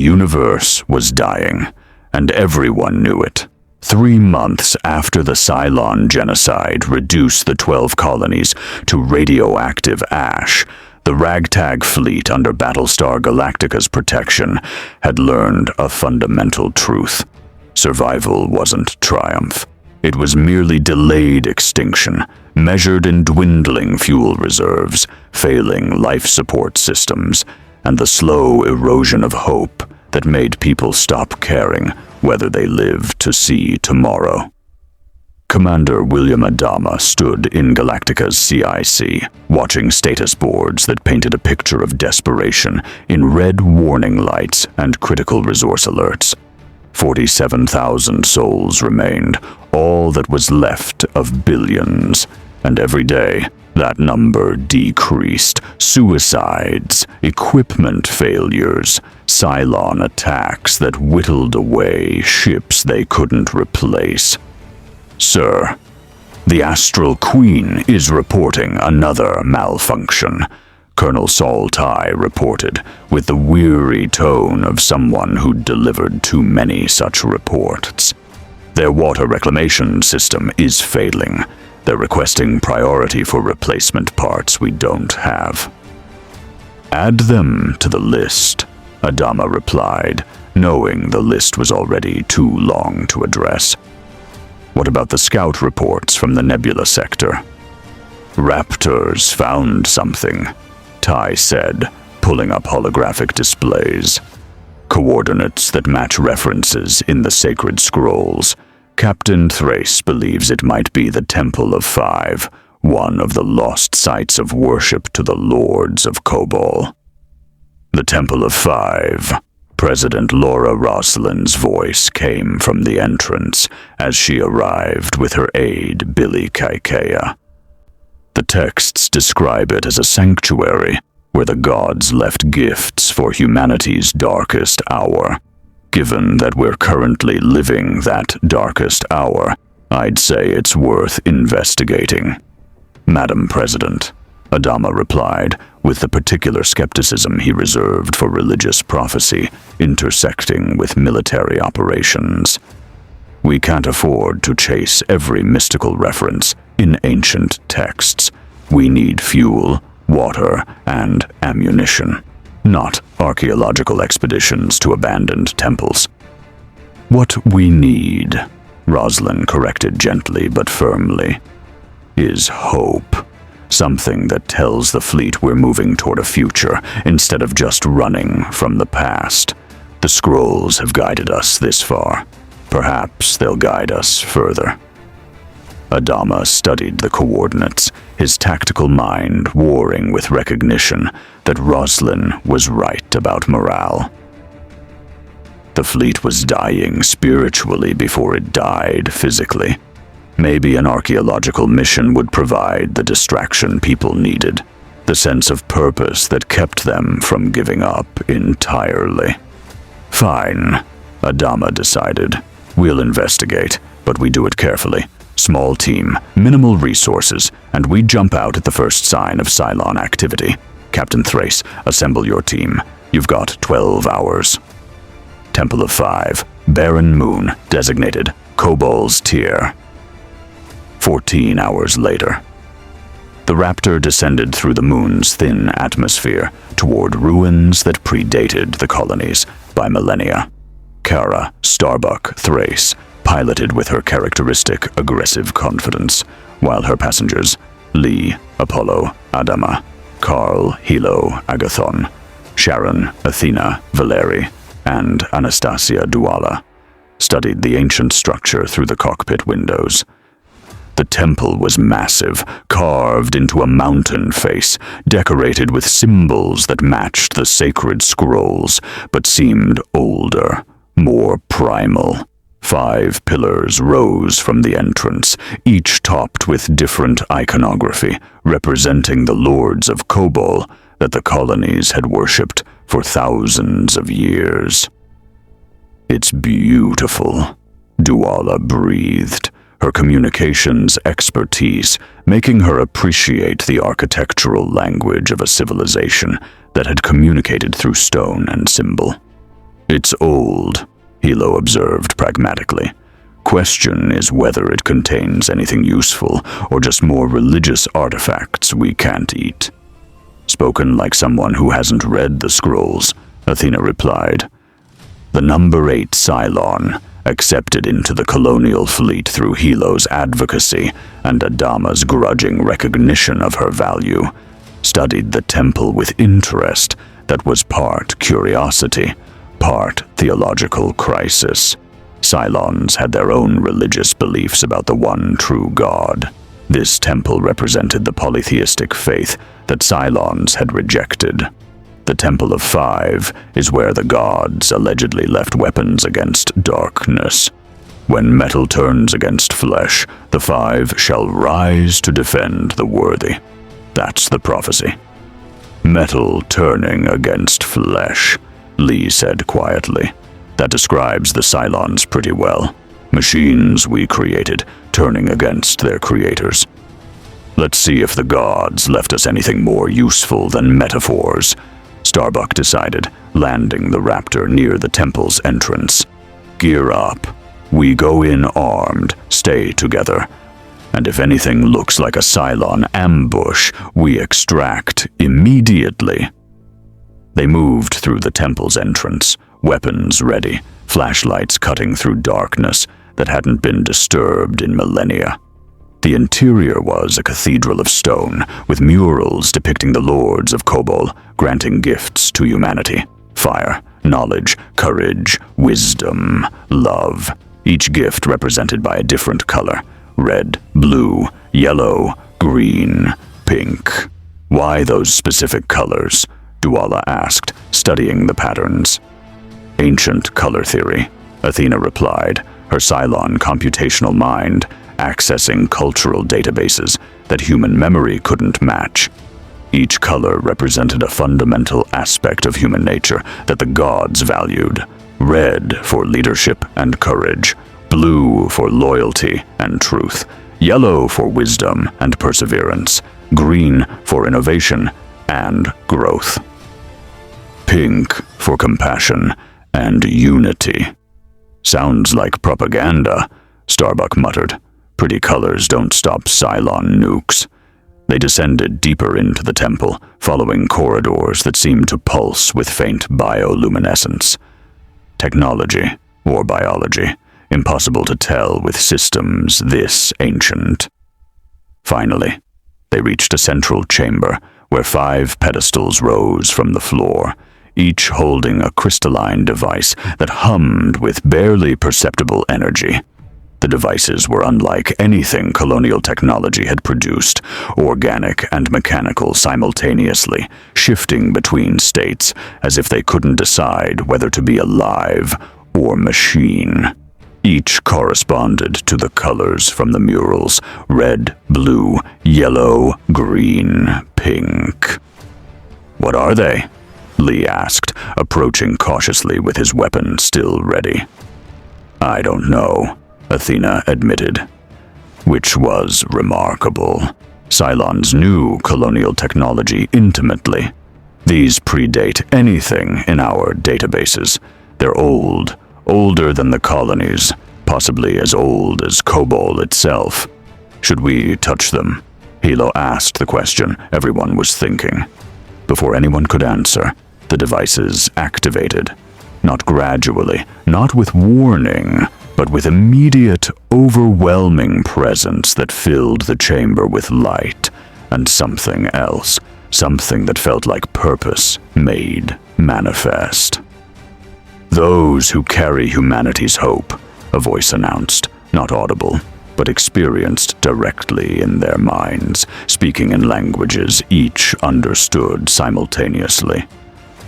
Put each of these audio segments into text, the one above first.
universe was dying, and everyone knew it. 3 months after the Cylon genocide reduced the 12 colonies to radioactive ash, the ragtag fleet under Battlestar Galactica's protection had learned a fundamental truth. Survival wasn't triumph. It was merely delayed extinction, measured in dwindling fuel reserves, failing life support systems, and the slow erosion of hope that made people stop caring whether they lived to see tomorrow. Commander William Adama stood in Galactica's CIC, watching status boards that painted a picture of desperation in red warning lights and critical resource alerts. 47,000 souls remained, all that was left of billions, and every day that number decreased. Suicides, equipment failures, Cylon attacks that whittled away ships they couldn't replace. Sir, the Astral Queen is reporting another malfunction, Colonel Saul Ty reported, with the weary tone of someone who'd delivered too many such reports. Their water reclamation system is failing. They're requesting priority for replacement parts we don't have. Add them to the list, Adama replied, knowing the list was already too long to address. What about the scout reports from the Nebula sector? Raptors found something, Ty said, pulling up holographic displays. Coordinates that match references in the sacred scrolls. Captain Thrace believes it might be the Temple of Five, one of the lost sites of worship to the lords of Kobol. The Temple of Five. President Laura Roslin's voice came from the entrance as she arrived with her aide Billy Kaikea. The texts describe it as a sanctuary where the gods left gifts for humanity's darkest hour. Given that we're currently living that darkest hour, I'd say it's worth investigating. Madam President, Adama replied, with the particular skepticism he reserved for religious prophecy intersecting with military operations. We can't afford to chase every mystical reference in ancient texts. We need fuel, water, and ammunition, not archaeological expeditions to abandoned temples. What we need, Roslin corrected gently but firmly, is hope. Something that tells the fleet we're moving toward a future instead of just running from the past. The scrolls have guided us this far. Perhaps they'll guide us further. Adama studied the coordinates, his tactical mind warring with recognition that Roslin was right about morale. The fleet was dying spiritually before it died physically. Maybe an archaeological mission would provide the distraction people needed, the sense of purpose that kept them from giving up entirely. Fine, Adama decided. We'll investigate, but we do it carefully. Small team, minimal resources, and we jump out at the first sign of Cylon activity. Captain Thrace, assemble your team. You've got 12 hours. Temple of Five, Barren Moon, designated Kobol's Tier. 14 hours later. The Raptor descended through the moon's thin atmosphere toward ruins that predated the colonies by millennia. Kara, Starbuck, Thrace, piloted with her characteristic aggressive confidence, while her passengers, Lee, Apollo, Adama, Carl, Hilo, Agathon, Sharon, Athena, Valeri, and Anastasia Duala, studied the ancient structure through the cockpit windows. The temple was massive, carved into a mountain face, decorated with symbols that matched the sacred scrolls, but seemed older, more primal. 5 pillars rose from the entrance, each topped with different iconography, representing the lords of Kobol that the colonies had worshipped for thousands of years. It's beautiful, Duala breathed, her communications expertise making her appreciate the architectural language of a civilization that had communicated through stone and symbol. It's old, Hilo observed pragmatically. Question is whether it contains anything useful or just more religious artifacts we can't eat. Spoken like someone who hasn't read the scrolls, Athena replied. The number 8 Cylon, accepted into the colonial fleet through Hilo's advocacy and Adama's grudging recognition of her value, studied the temple with interest that was part curiosity, part theological crisis. Cylons had their own religious beliefs about the one true God. This temple represented the polytheistic faith that Cylons had rejected. The Temple of Five is where the gods allegedly left weapons against darkness. When metal turns against flesh, the Five shall rise to defend the worthy. That's the prophecy. Metal turning against flesh, Lee said quietly. That describes the Cylons pretty well. Machines we created, turning against their creators. Let's see if the gods left us anything more useful than metaphors, Starbuck decided, landing the raptor near the temple's entrance. Gear up. We go in armed, stay together. And if anything looks like a Cylon ambush, we extract immediately. They moved through the temple's entrance, weapons ready, flashlights cutting through darkness that hadn't been disturbed in millennia. The interior was a cathedral of stone, with murals depicting the lords of Kobol granting gifts to humanity. Fire, knowledge, courage, wisdom, love. Each gift represented by a different color. Red, blue, yellow, green, pink. Why those specific colors? Duala asked, studying the patterns. Ancient color theory, Athena replied, her Cylon computational mind accessing cultural databases that human memory couldn't match. Each color represented a fundamental aspect of human nature that the gods valued. Red for leadership and courage, blue for loyalty and truth, yellow for wisdom and perseverance, green for innovation and growth, pink for compassion and unity. Sounds like propaganda, Starbuck muttered. Pretty colors don't stop Cylon nukes. They descended deeper into the temple, following corridors that seemed to pulse with faint bioluminescence. Technology, or biology, impossible to tell with systems this ancient. Finally, they reached a central chamber where 5 pedestals rose from the floor, each holding a crystalline device that hummed with barely perceptible energy. The devices were unlike anything colonial technology had produced, organic and mechanical simultaneously, shifting between states as if they couldn't decide whether to be alive or machine. Each corresponded to the colors from the murals: red, blue, yellow, green, pink. What are they? Lee asked, approaching cautiously with his weapon still ready. I don't know, Athena admitted, which was remarkable. Cylons knew colonial technology intimately. These predate anything in our databases. They're old, older than the colonies, possibly as old as Kobol itself. Should we touch them? Hilo asked the question everyone was thinking. Before anyone could answer, the devices activated. Not gradually, not with warning, but with immediate, overwhelming presence that filled the chamber with light and something else, something that felt like purpose made manifest. Those who carry humanity's hope, a voice announced, not audible, but experienced directly in their minds, speaking in languages each understood simultaneously.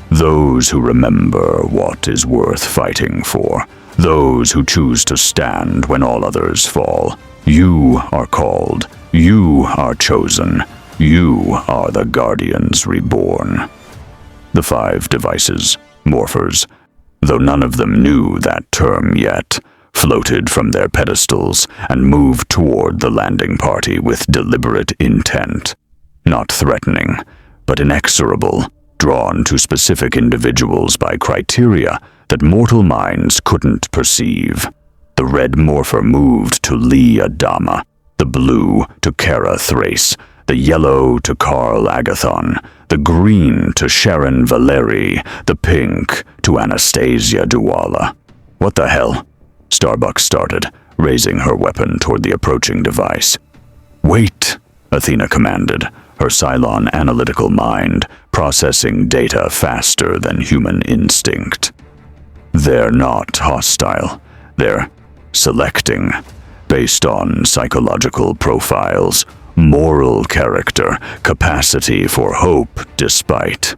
Those who remember what is worth fighting for, those who choose to stand when all others fall. You are called, you are chosen, you are the Guardians reborn. The 5 devices, morphers, though none of them knew that term yet, floated from their pedestals and moved toward the landing party with deliberate intent. Not threatening, but inexorable, drawn to specific individuals by criteria that mortal minds couldn't perceive. The red morpher moved to Lee Adama, the blue to Kara Thrace, the yellow to Karl Agathon, the green to Sharon Valeri, the pink to Anastasia Duwala. "What the hell?" Starbuck started, raising her weapon toward the approaching device. "Wait," Athena commanded, her Cylon analytical mind processing data faster than human instinct. "They're not hostile. They're selecting, based on psychological profiles, moral character, capacity for hope despite."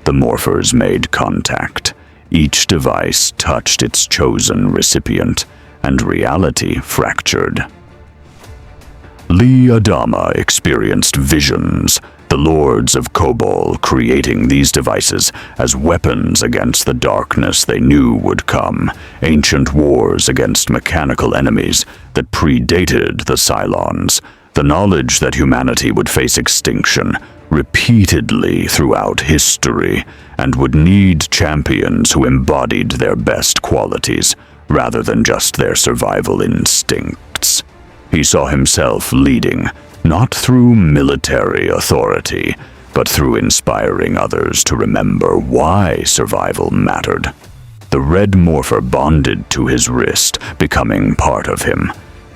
The morphers made contact. Each device touched its chosen recipient, and reality fractured. Lee Adama experienced visions, the lords of Kobol creating these devices as weapons against the darkness they knew would come, ancient wars against mechanical enemies that predated the Cylons, the knowledge that humanity would face extinction repeatedly throughout history and would need champions who embodied their best qualities rather than just their survival instincts. He saw himself leading, not through military authority, but through inspiring others to remember why survival mattered. The red morpher bonded to his wrist, becoming part of him,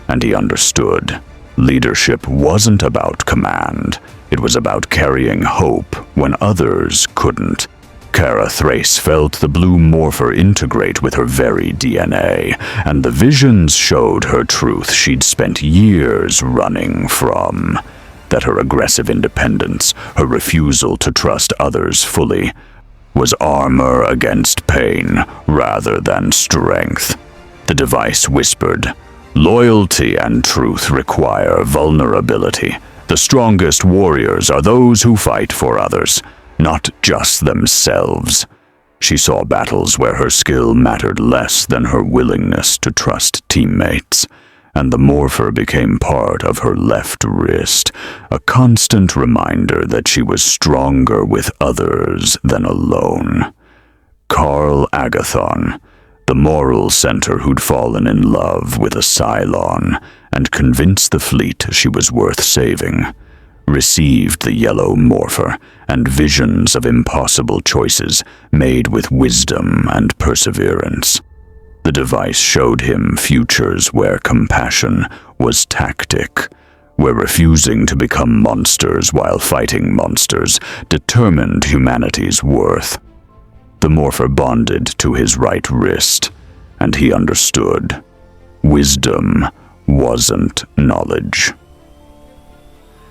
and he understood. Leadership wasn't about command. It was about carrying hope when others couldn't. Kara Thrace felt the blue morpher integrate with her very DNA, and the visions showed her truth she'd spent years running from. That her aggressive independence, her refusal to trust others fully, was armor against pain rather than strength. The device whispered, "Loyalty and truth require vulnerability. The strongest warriors are those who fight for others, not just themselves." She saw battles where her skill mattered less than her willingness to trust teammates, and the morpher became part of her left wrist, a constant reminder that she was stronger with others than alone. Karl Agathon, the moral center who'd fallen in love with a Cylon and convinced the fleet she was worth saving, received the yellow morpher and visions of impossible choices made with wisdom and perseverance. The device showed him futures where compassion was tactic, where refusing to become monsters while fighting monsters determined humanity's worth. The morpher bonded to his right wrist, and he understood. Wisdom wasn't knowledge.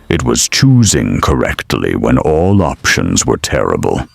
It was choosing correctly when all options were terrible.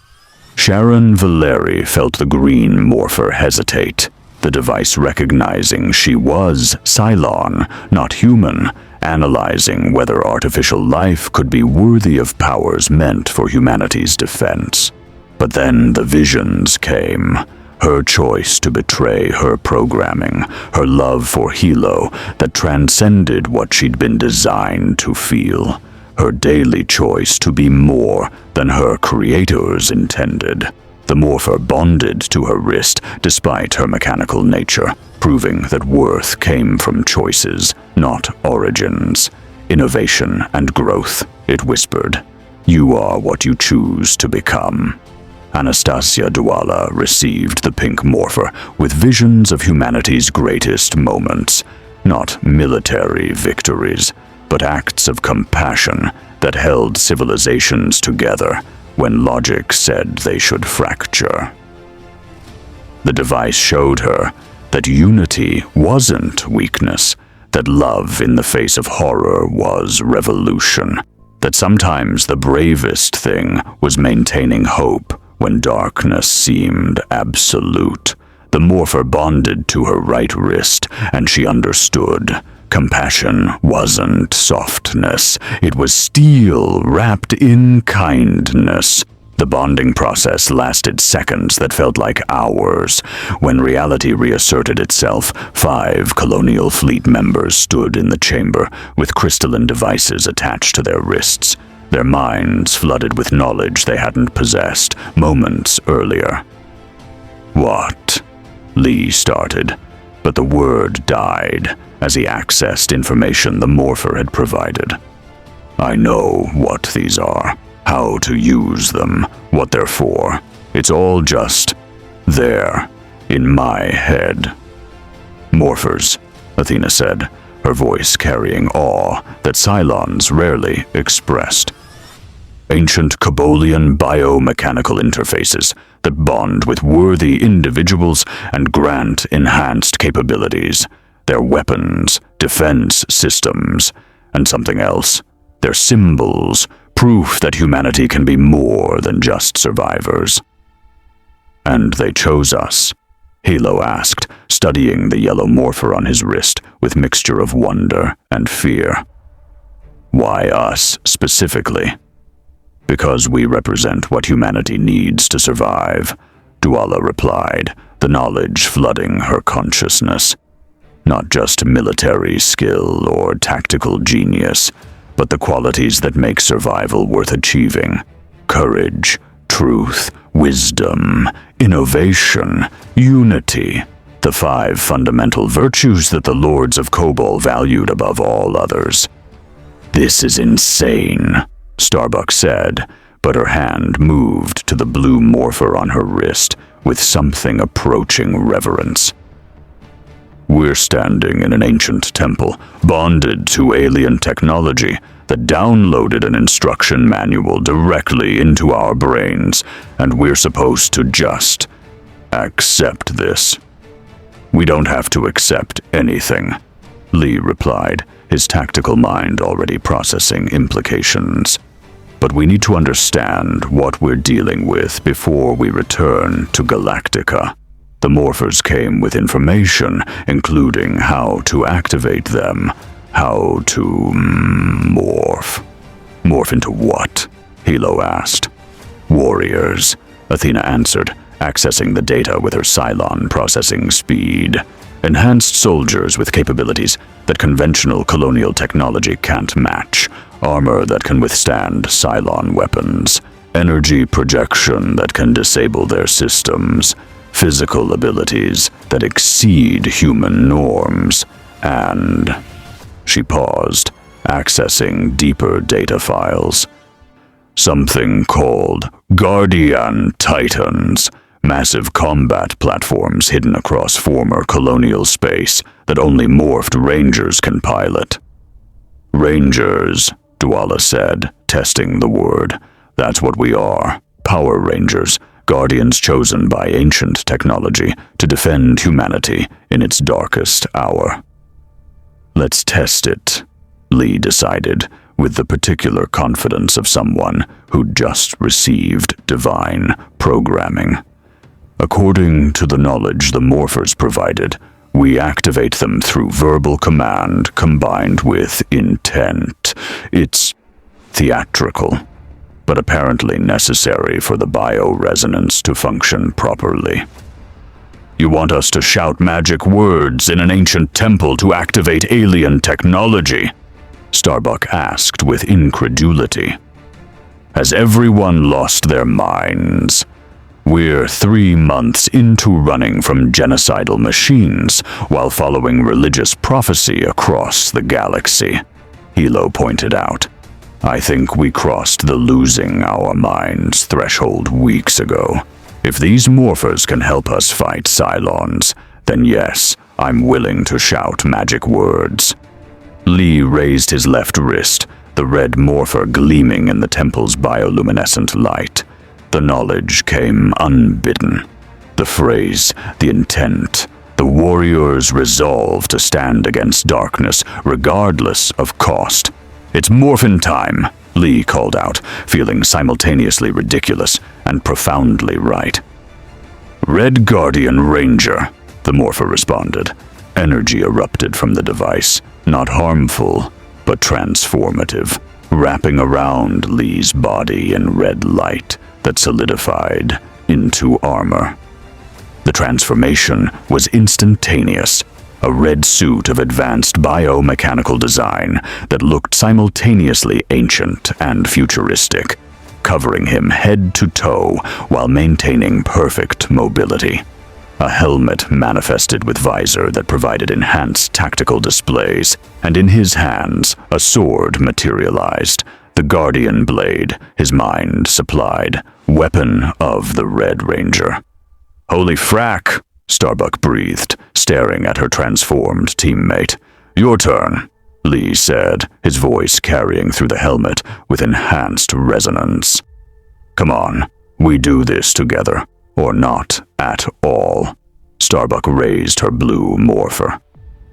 Sharon Valeri felt the green morpher hesitate, the device recognizing she was Cylon, not human, analyzing whether artificial life could be worthy of powers meant for humanity's defense. But then the visions came. Her choice to betray her programming, her love for Hilo that transcended what she'd been designed to feel, her daily choice to be more than her creators intended. The morpher bonded to her wrist despite her mechanical nature, proving that worth came from choices, not origins. Innovation and growth, it whispered. You are what you choose to become. Anastasia Duwala received the pink morpher with visions of humanity's greatest moments, not military victories, but acts of compassion that held civilizations together when logic said they should fracture. The device showed her that unity wasn't weakness, that love in the face of horror was revolution, that sometimes the bravest thing was maintaining hope when darkness seemed absolute. The morpher bonded to her right wrist, and she understood. Compassion wasn't softness. It was steel wrapped in kindness. The bonding process lasted seconds that felt like hours. When reality reasserted itself, 5 Colonial Fleet members stood in the chamber with crystalline devices attached to their wrists, their minds flooded with knowledge they hadn't possessed moments earlier. What? Lee started, but the word died as he accessed information the morpher had provided. I know what these are, how to use them, what they're for. It's all just there, in my head. Morphers, Athena said, her voice carrying awe that Cylons rarely expressed. Ancient Kabolian biomechanical interfaces that bond with worthy individuals and grant enhanced capabilities. Their weapons, defense systems, and something else. Their symbols, proof that humanity can be more than just survivors. And they chose us, Halo asked, studying the yellow morpher on his wrist with mixture of wonder and fear. Why us specifically? Because we represent what humanity needs to survive, Duala replied, the knowledge flooding her consciousness. Not just military skill or tactical genius, but the qualities that make survival worth achieving. Courage, truth, wisdom, innovation, unity. The 5 fundamental virtues that the Lords of Kobol valued above all others. This is insane, Starbuck said, but her hand moved to the blue morpher on her wrist with something approaching reverence. We're standing in an ancient temple, bonded to alien technology that downloaded an instruction manual directly into our brains, and we're supposed to just accept this. We don't have to accept anything, Lee replied, his tactical mind already processing implications. But we need to understand what we're dealing with before we return to Galactica. The morphers came with information, including how to activate them, how to morph. Morph into what? Hilo asked. Warriors, Athena answered, accessing the data with her Cylon processing speed. Enhanced soldiers with capabilities that conventional colonial technology can't match. Armor that can withstand Cylon weapons. Energy projection that can disable their systems. Physical abilities that exceed human norms, and... She paused, accessing deeper data files. Something called Guardian Titans, massive combat platforms hidden across former colonial space that only morphed Rangers can pilot. Rangers, Duala said, testing the word. That's what we are, Power Rangers. Guardians chosen by ancient technology to defend humanity in its darkest hour. Let's test it, Lee decided, with the particular confidence of someone who'd just received divine programming. According to the knowledge the morphers provided, we activate them through verbal command combined with intent. It's theatrical, but apparently necessary for the bioresonance to function properly. You want us to shout magic words in an ancient temple to activate alien technology? Starbuck asked with incredulity. Has everyone lost their minds? We're 3 months into running from genocidal machines while following religious prophecy across the galaxy, Hilo pointed out. I think we crossed the losing our minds threshold weeks ago. If these morphers can help us fight Cylons, then yes, I'm willing to shout magic words. Lee raised his left wrist, the red morpher gleaming in the temple's bioluminescent light. The knowledge came unbidden. The phrase, the intent, the warrior's resolve to stand against darkness regardless of cost. It's morphin' time, Lee called out, feeling simultaneously ridiculous and profoundly right. Red Guardian Ranger, the morpher responded. Energy erupted from the device, not harmful, but transformative, wrapping around Lee's body in red light that solidified into armor. The transformation was instantaneous, a red suit of advanced biomechanical design that looked simultaneously ancient and futuristic, covering him head to toe while maintaining perfect mobility. A helmet manifested with visor that provided enhanced tactical displays, and in his hands, a sword materialized, the Guardian Blade, his mind supplied, weapon of the Red Ranger. "Holy frack," Starbuck breathed, staring at her transformed teammate. "Your turn," Lee said, his voice carrying through the helmet with enhanced resonance. "Come on, we do this together, or not at all." Starbuck raised her blue morpher.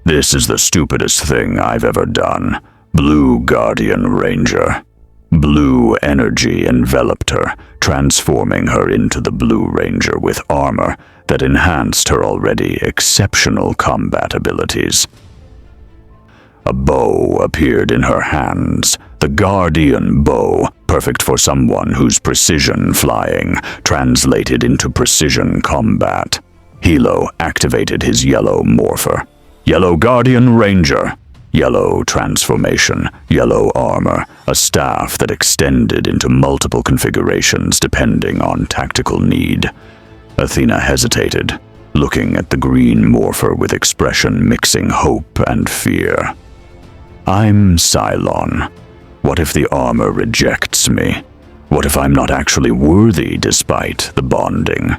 "This is the stupidest thing I've ever done. Blue Guardian Ranger." Blue energy enveloped her, transforming her into the Blue Ranger with armor that enhanced her already exceptional combat abilities. A bow appeared in her hands, the Guardian Bow, perfect for someone whose precision flying translated into precision combat. Hilo activated his yellow morpher. Yellow Guardian Ranger. Yellow transformation, yellow armor, a staff that extended into multiple configurations depending on tactical need. Athena hesitated, looking at the green morpher with expression mixing hope and fear. "I'm Cylon. What if the armor rejects me? What if I'm not actually worthy despite the bonding?"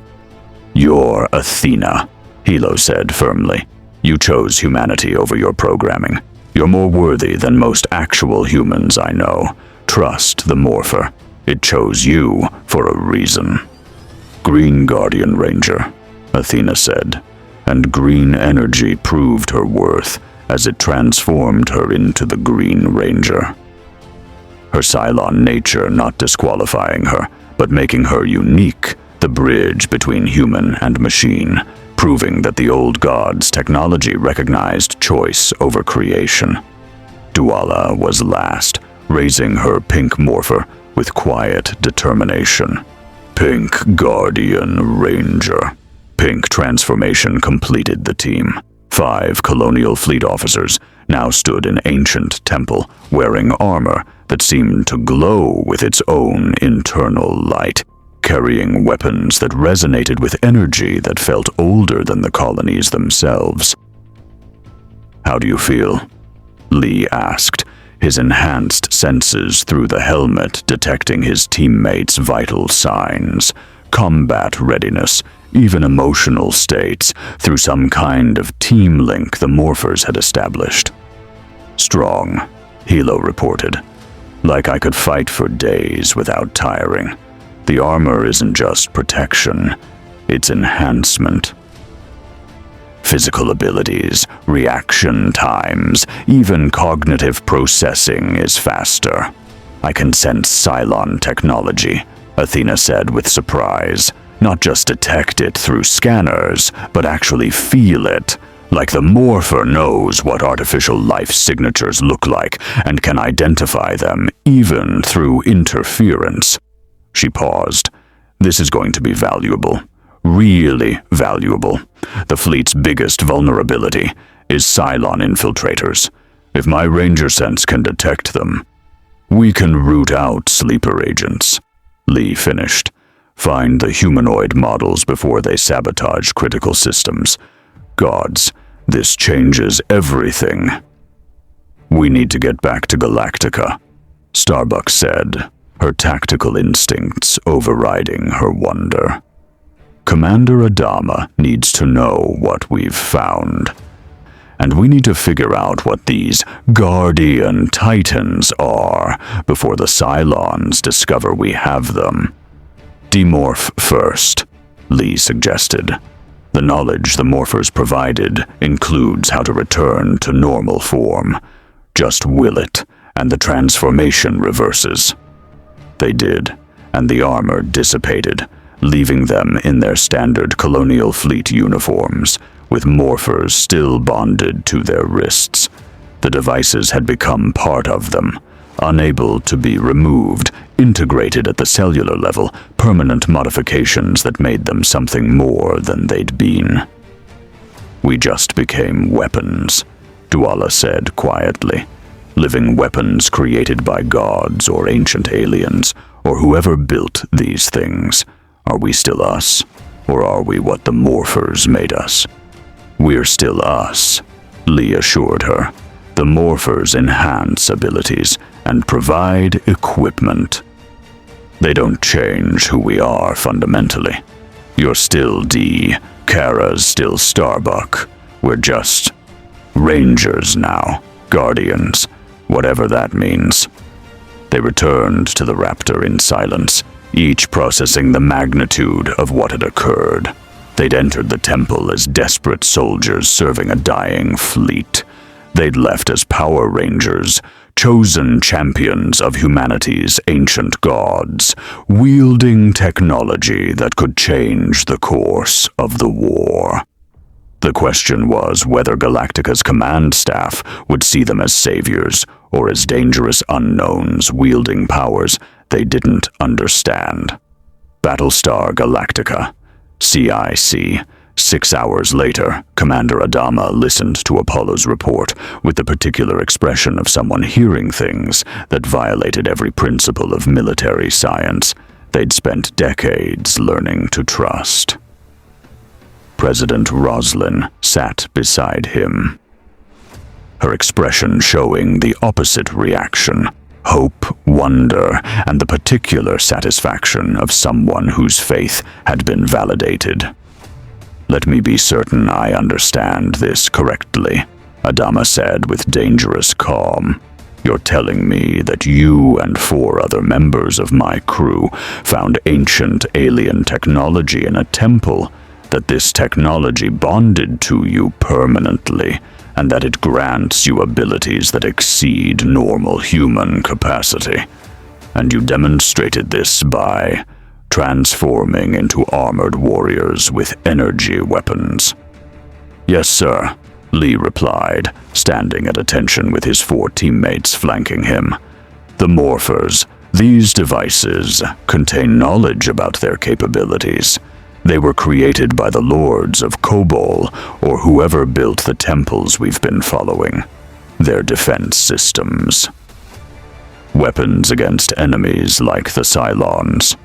"You're Athena," Hilo said firmly. "You chose humanity over your programming. You're more worthy than most actual humans I know. Trust the morpher. It chose you for a reason." "Green Guardian Ranger," Athena said, and green energy proved her worth as it transformed her into the Green Ranger. Her Cylon nature not disqualifying her, but making her unique, the bridge between human and machine, proving that the old gods' technology recognized choice over creation. Duala was last, raising her pink morpher with quiet determination. "Pink Guardian Ranger." Pink transformation completed the team. 5 colonial fleet officers now stood in ancient temple, wearing armor that seemed to glow with its own internal light, carrying weapons that resonated with energy that felt older than the colonies themselves. "How do you feel?" Lee asked, his enhanced senses through the helmet detecting his teammates' vital signs, combat readiness, even emotional states, through some kind of team link the morphers had established. "Strong," Hilo reported. "Like I could fight for days without tiring. The armor isn't just protection, it's enhancement. Physical abilities, reaction times, even cognitive processing is faster. I can sense Cylon technology," Athena said with surprise. "Not just detect it through scanners, but actually feel it. Like the morpher knows what artificial life signatures look like and can identify them even through interference." She paused. "This is going to be valuable. Really valuable. The fleet's biggest vulnerability is Cylon infiltrators. If my Ranger sense can detect them, we can root out sleeper agents." Lee finished. "Find the humanoid models before they sabotage critical systems. Gods, this changes everything." "We need to get back to Galactica," Starbuck said, her tactical instincts overriding her wonder. "Commander Adama needs to know what we've found. And we need to figure out what these Guardian Titans are before the Cylons discover we have them." "Demorph first," Lee suggested. "The knowledge the morphers provided includes how to return to normal form. Just will it, and the transformation reverses." They did, and the armor dissipated, leaving them in their standard colonial fleet uniforms, with morphers still bonded to their wrists. The devices had become part of them, unable to be removed, integrated at the cellular level, permanent modifications that made them something more than they'd been. "We just became weapons," Duala said quietly. "Living weapons created by gods or ancient aliens, or whoever built these things. Are we still us? Or are we what the Morphers made us? We're still us, Lee assured her. The Morphers enhance abilities and provide equipment. They don't change who we are fundamentally. You're still D, Kara's still Starbuck. We're just Rangers now, Guardians, whatever that means. They returned to the Raptor in silence, each processing the magnitude of what had occurred. They'd entered the temple as desperate soldiers serving a dying fleet. They'd left as Power Rangers, chosen champions of humanity's ancient gods, wielding technology that could change the course of the war. The question was whether Galactica's command staff would see them as saviors or as dangerous unknowns wielding powers they didn't understand. Battlestar Galactica, CIC. 6 hours later, Commander Adama listened to Apollo's report with the particular expression of someone hearing things that violated every principle of military science they'd spent decades learning to trust. President Roslin sat beside him, her expression showing the opposite reaction: hope, wonder, and the particular satisfaction of someone whose faith had been validated. "Let me be certain I understand this correctly," Adama said with dangerous calm. "You're telling me that you and 4 other members of my crew found ancient alien technology in a temple, that this technology bonded to you permanently, and that it grants you abilities that exceed normal human capacity. And you demonstrated this by transforming into armored warriors with energy weapons." "Yes, sir," Lee replied, standing at attention with his 4 teammates flanking him. "The Morphers, these devices, contain knowledge about their capabilities. They were created by the lords of Kobol, or whoever built the temples we've been following. Their defense systems. Weapons against enemies like the Cylons."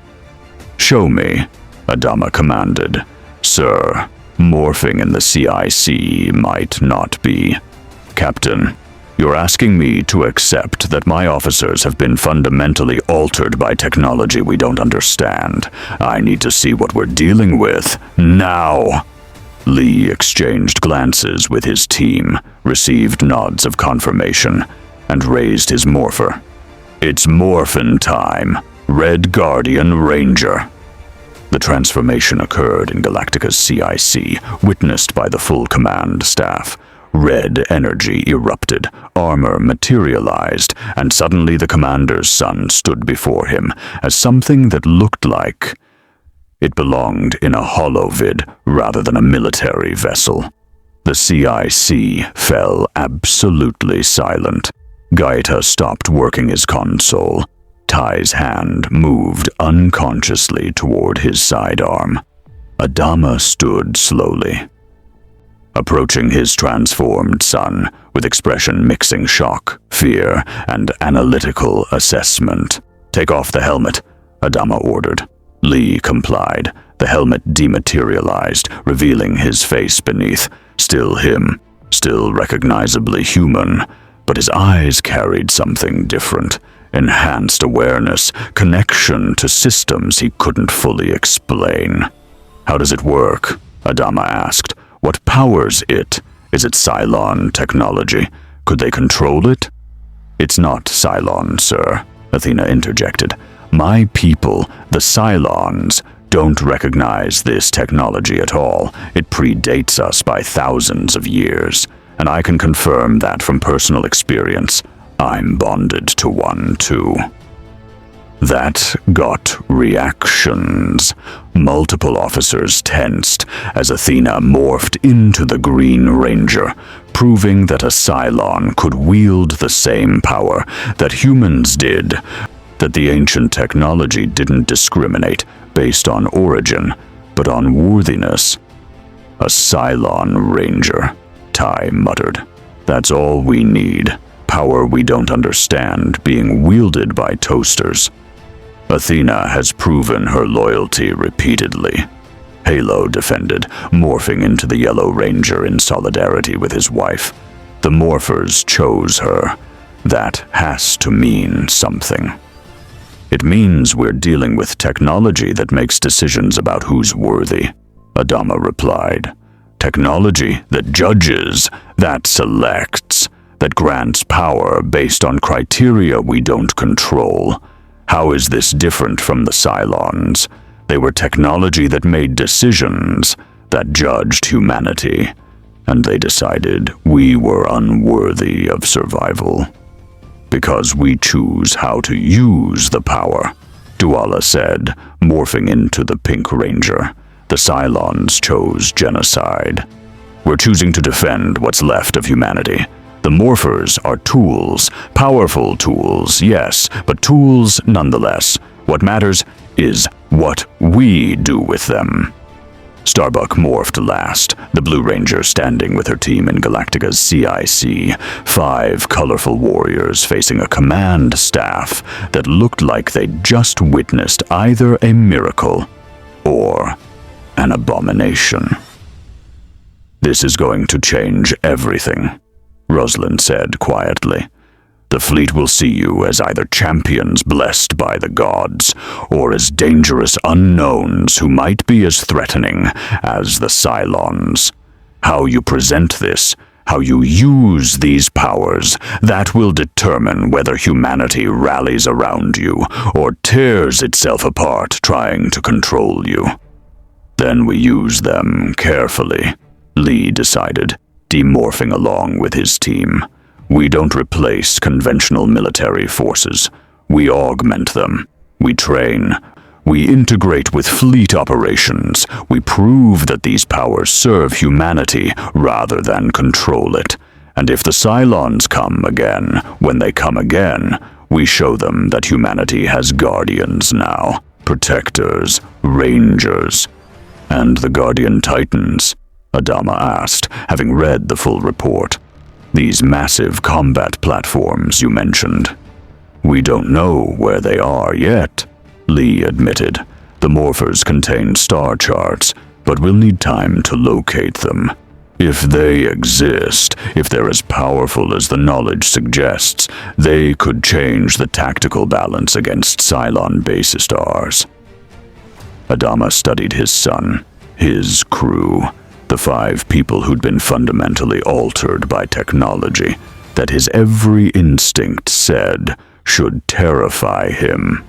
"Show me," Adama commanded. "Sir, morphing in the CIC might not be." "Captain, you're asking me to accept that my officers have been fundamentally altered by technology we don't understand. I need to see what we're dealing with, now." Lee exchanged glances with his team, received nods of confirmation, and raised his morpher. "It's morphin' time, Red Guardian Ranger." The transformation occurred in Galactica's CIC, witnessed by the full command staff. Red energy erupted, armor materialized, and suddenly the commander's son stood before him as something that looked like it belonged in a holovid rather than a military vessel. The CIC fell absolutely silent. Gaeta stopped working his console. Ty's hand moved unconsciously toward his sidearm. Adama stood slowly, approaching his transformed son with expression mixing shock, fear, and analytical assessment. "Take off the helmet," Adama ordered. Lee complied. The helmet dematerialized, revealing his face beneath. Still him, still recognizably human, but his eyes carried something different. Enhanced awareness, connection to systems he couldn't fully explain. "How does it work?" Adama asked. "What powers it? Is it Cylon technology? Could they control it?" "It's not Cylon, sir," Athena interjected. "My people, the Cylons, don't recognize this technology at all. It predates us by thousands of years, and I can confirm that from personal experience. I'm bonded to one, too." That got reactions. Multiple officers tensed as Athena morphed into the Green Ranger, proving that a Cylon could wield the same power that humans did, that the ancient technology didn't discriminate based on origin, but on worthiness. "A Cylon Ranger," Ty muttered. "That's all we need. Power we don't understand being wielded by toasters. Athena has proven her loyalty repeatedly." Halo defended, morphing into the Yellow Ranger in solidarity with his wife. The morphers chose her. That has to mean something. It means we're dealing with technology that makes decisions about who's worthy, Adama replied. Technology that judges, that selects, that grants power based on criteria we don't control. How is this different from the Cylons? They were technology that made decisions, that judged humanity, and they decided we were unworthy of survival. Because we choose how to use the power, Duala said, morphing into the Pink Ranger. The Cylons chose genocide. We're choosing to defend what's left of humanity. The morphers are tools, powerful tools, yes, but tools nonetheless. What matters is what we do with them. Starbuck morphed last, the Blue Ranger standing with her team in Galactica's CIC, 5 colorful warriors facing a command staff that looked like they'd just witnessed either a miracle or an abomination. This is going to change everything, Rosalind said quietly. The fleet will see you as either champions blessed by the gods, or as dangerous unknowns who might be as threatening as the Cylons. How you present this, how you use these powers, that will determine whether humanity rallies around you or tears itself apart trying to control you. Then we use them carefully, Lee decided, demorphing along with his team. We don't replace conventional military forces. We augment them. We train. We integrate with fleet operations. We prove that these powers serve humanity rather than control it. And if the Cylons come again, when they come again, we show them that humanity has guardians now. Protectors, rangers. And the Guardian Titans? Adama asked, having read the full report. These massive combat platforms you mentioned. We don't know where they are yet, Lee admitted. The morphers contain star charts, but we'll need time to locate them. If they exist, if they're as powerful as the knowledge suggests, they could change the tactical balance against Cylon base stars. Adama studied his son, his crew, the 5 people who'd been fundamentally altered by technology, that his every instinct said should terrify him.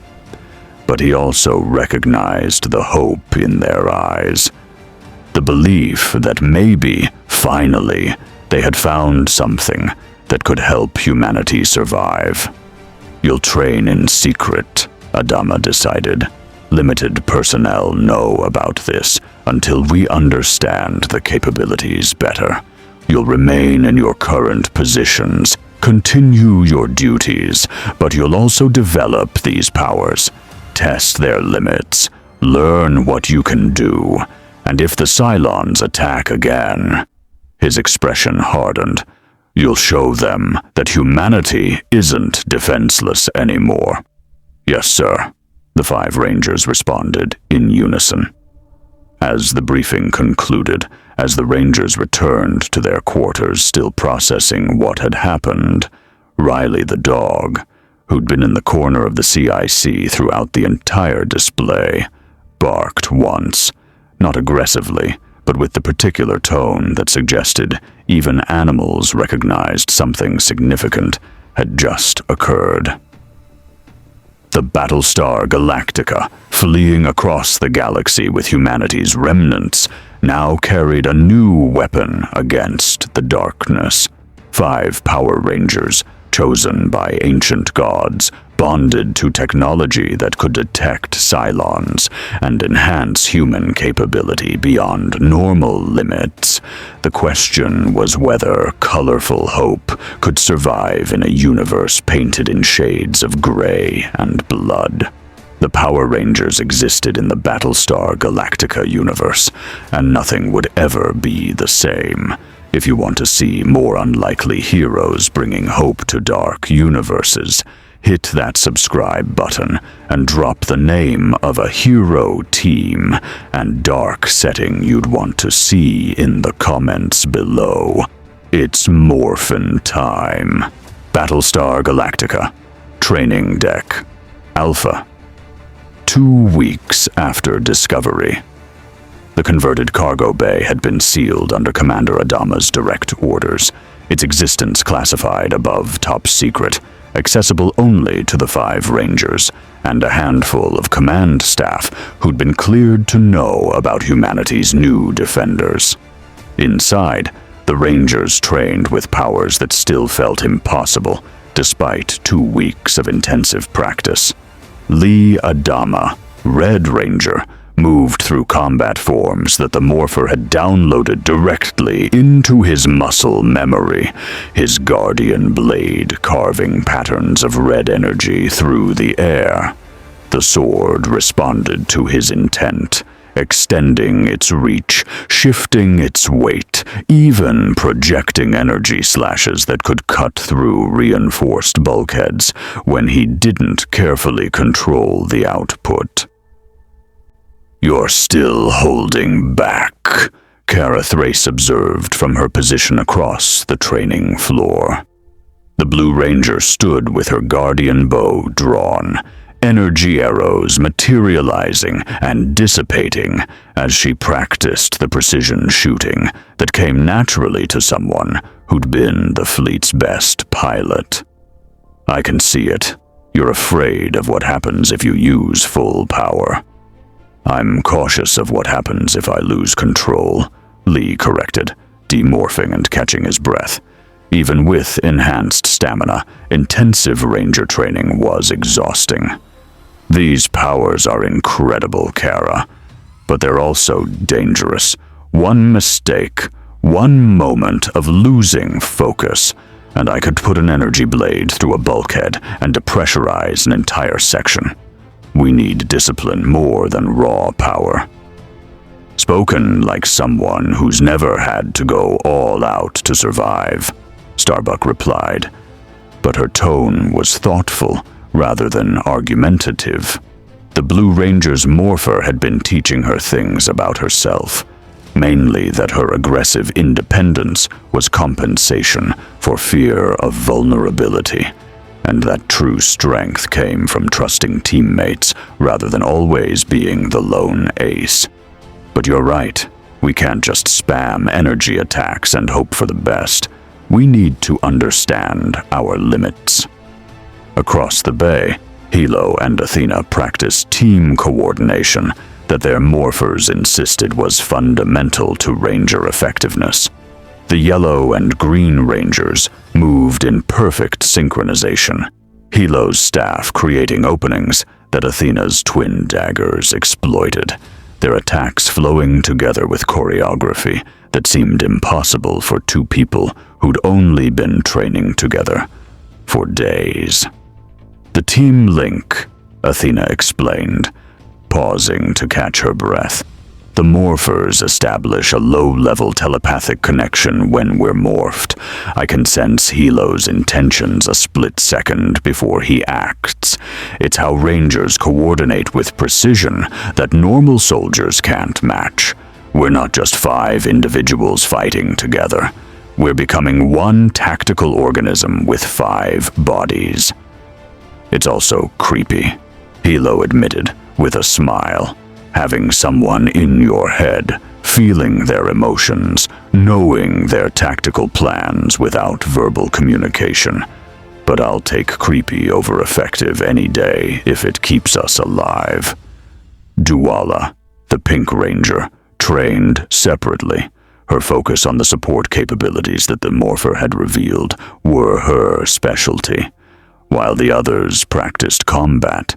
But he also recognized the hope in their eyes, the belief that maybe, finally, they had found something that could help humanity survive. You'll train in secret, Adama decided. Limited personnel know about this until we understand the capabilities better. You'll remain in your current positions, continue your duties, but you'll also develop these powers, test their limits, learn what you can do, and if the Cylons attack again, his expression hardened, you'll show them that humanity isn't defenseless anymore. Yes, sir. The 5 Rangers responded in unison. As the briefing concluded, as the Rangers returned to their quarters still processing what had happened, Riley the dog, who'd been in the corner of the CIC throughout the entire display, barked once, not aggressively, but with the particular tone that suggested even animals recognized something significant had just occurred. The Battlestar Galactica, fleeing across the galaxy with humanity's remnants, now carried a new weapon against the darkness. 5 Power Rangers, chosen by ancient gods, bonded to technology that could detect Cylons and enhance human capability beyond normal limits. The question was whether colorful hope could survive in a universe painted in shades of gray and blood. The Power Rangers existed in the Battlestar Galactica universe, and nothing would ever be the same. If you want to see more unlikely heroes bringing hope to dark universes, hit that subscribe button and drop the name of a hero team and dark setting you'd want to see in the comments below. It's morphin' time. Battlestar Galactica. Training Deck. Alpha. 2 weeks after discovery. The converted cargo bay had been sealed under Commander Adama's direct orders, its existence classified above top secret, accessible only to the 5 Rangers and a handful of command staff who'd been cleared to know about humanity's new defenders. Inside, the Rangers trained with powers that still felt impossible, despite 2 weeks of intensive practice. Lee Adama, Red Ranger, moved through combat forms that the Morpher had downloaded directly into his muscle memory, his guardian blade carving patterns of red energy through the air. The sword responded to his intent, extending its reach, shifting its weight, even projecting energy slashes that could cut through reinforced bulkheads when he didn't carefully control the output. "You're still holding back," Kara Thrace observed from her position across the training floor. The Blue Ranger stood with her guardian bow drawn, energy arrows materializing and dissipating as she practiced the precision shooting that came naturally to someone who'd been the fleet's best pilot. "I can see it. You're afraid of what happens if you use full power." "I'm cautious of what happens if I lose control," Lee corrected, demorphing and catching his breath. Even with enhanced stamina, intensive Ranger training was exhausting. "These powers are incredible, Kara, but they're also dangerous. One mistake, one moment of losing focus, and I could put an energy blade through a bulkhead and depressurize an entire section. We need discipline more than raw power." "Spoken like someone who's never had to go all out to survive," Starbuck replied, but her tone was thoughtful rather than argumentative. The Blue Ranger's Morpher had been teaching her things about herself, mainly that her aggressive independence was compensation for fear of vulnerability, and that true strength came from trusting teammates rather than always being the lone ace. "But you're right, we can't just spam energy attacks and hope for the best. We need to understand our limits." Across the bay, Hilo and Athena practiced team coordination that their morphers insisted was fundamental to Ranger effectiveness. The yellow and green Rangers moved in perfect synchronization, Hilo's staff creating openings that Athena's twin daggers exploited, their attacks flowing together with choreography that seemed impossible for 2 people who'd only been training together for days. "The team link," Athena explained, pausing to catch her breath. "The morphers establish a low-level telepathic connection when we're morphed. I can sense Hilo's intentions a split second before he acts. It's how Rangers coordinate with precision that normal soldiers can't match. We're not just 5 individuals fighting together. We're becoming one tactical organism with 5 bodies." "It's also creepy," Hilo admitted with a smile. "Having someone in your head, feeling their emotions, knowing their tactical plans without verbal communication. But I'll take creepy over effective any day if it keeps us alive." Duala, the Pink Ranger, trained separately. Her focus on the support capabilities that the Morpher had revealed were her specialty, while the others practiced combat.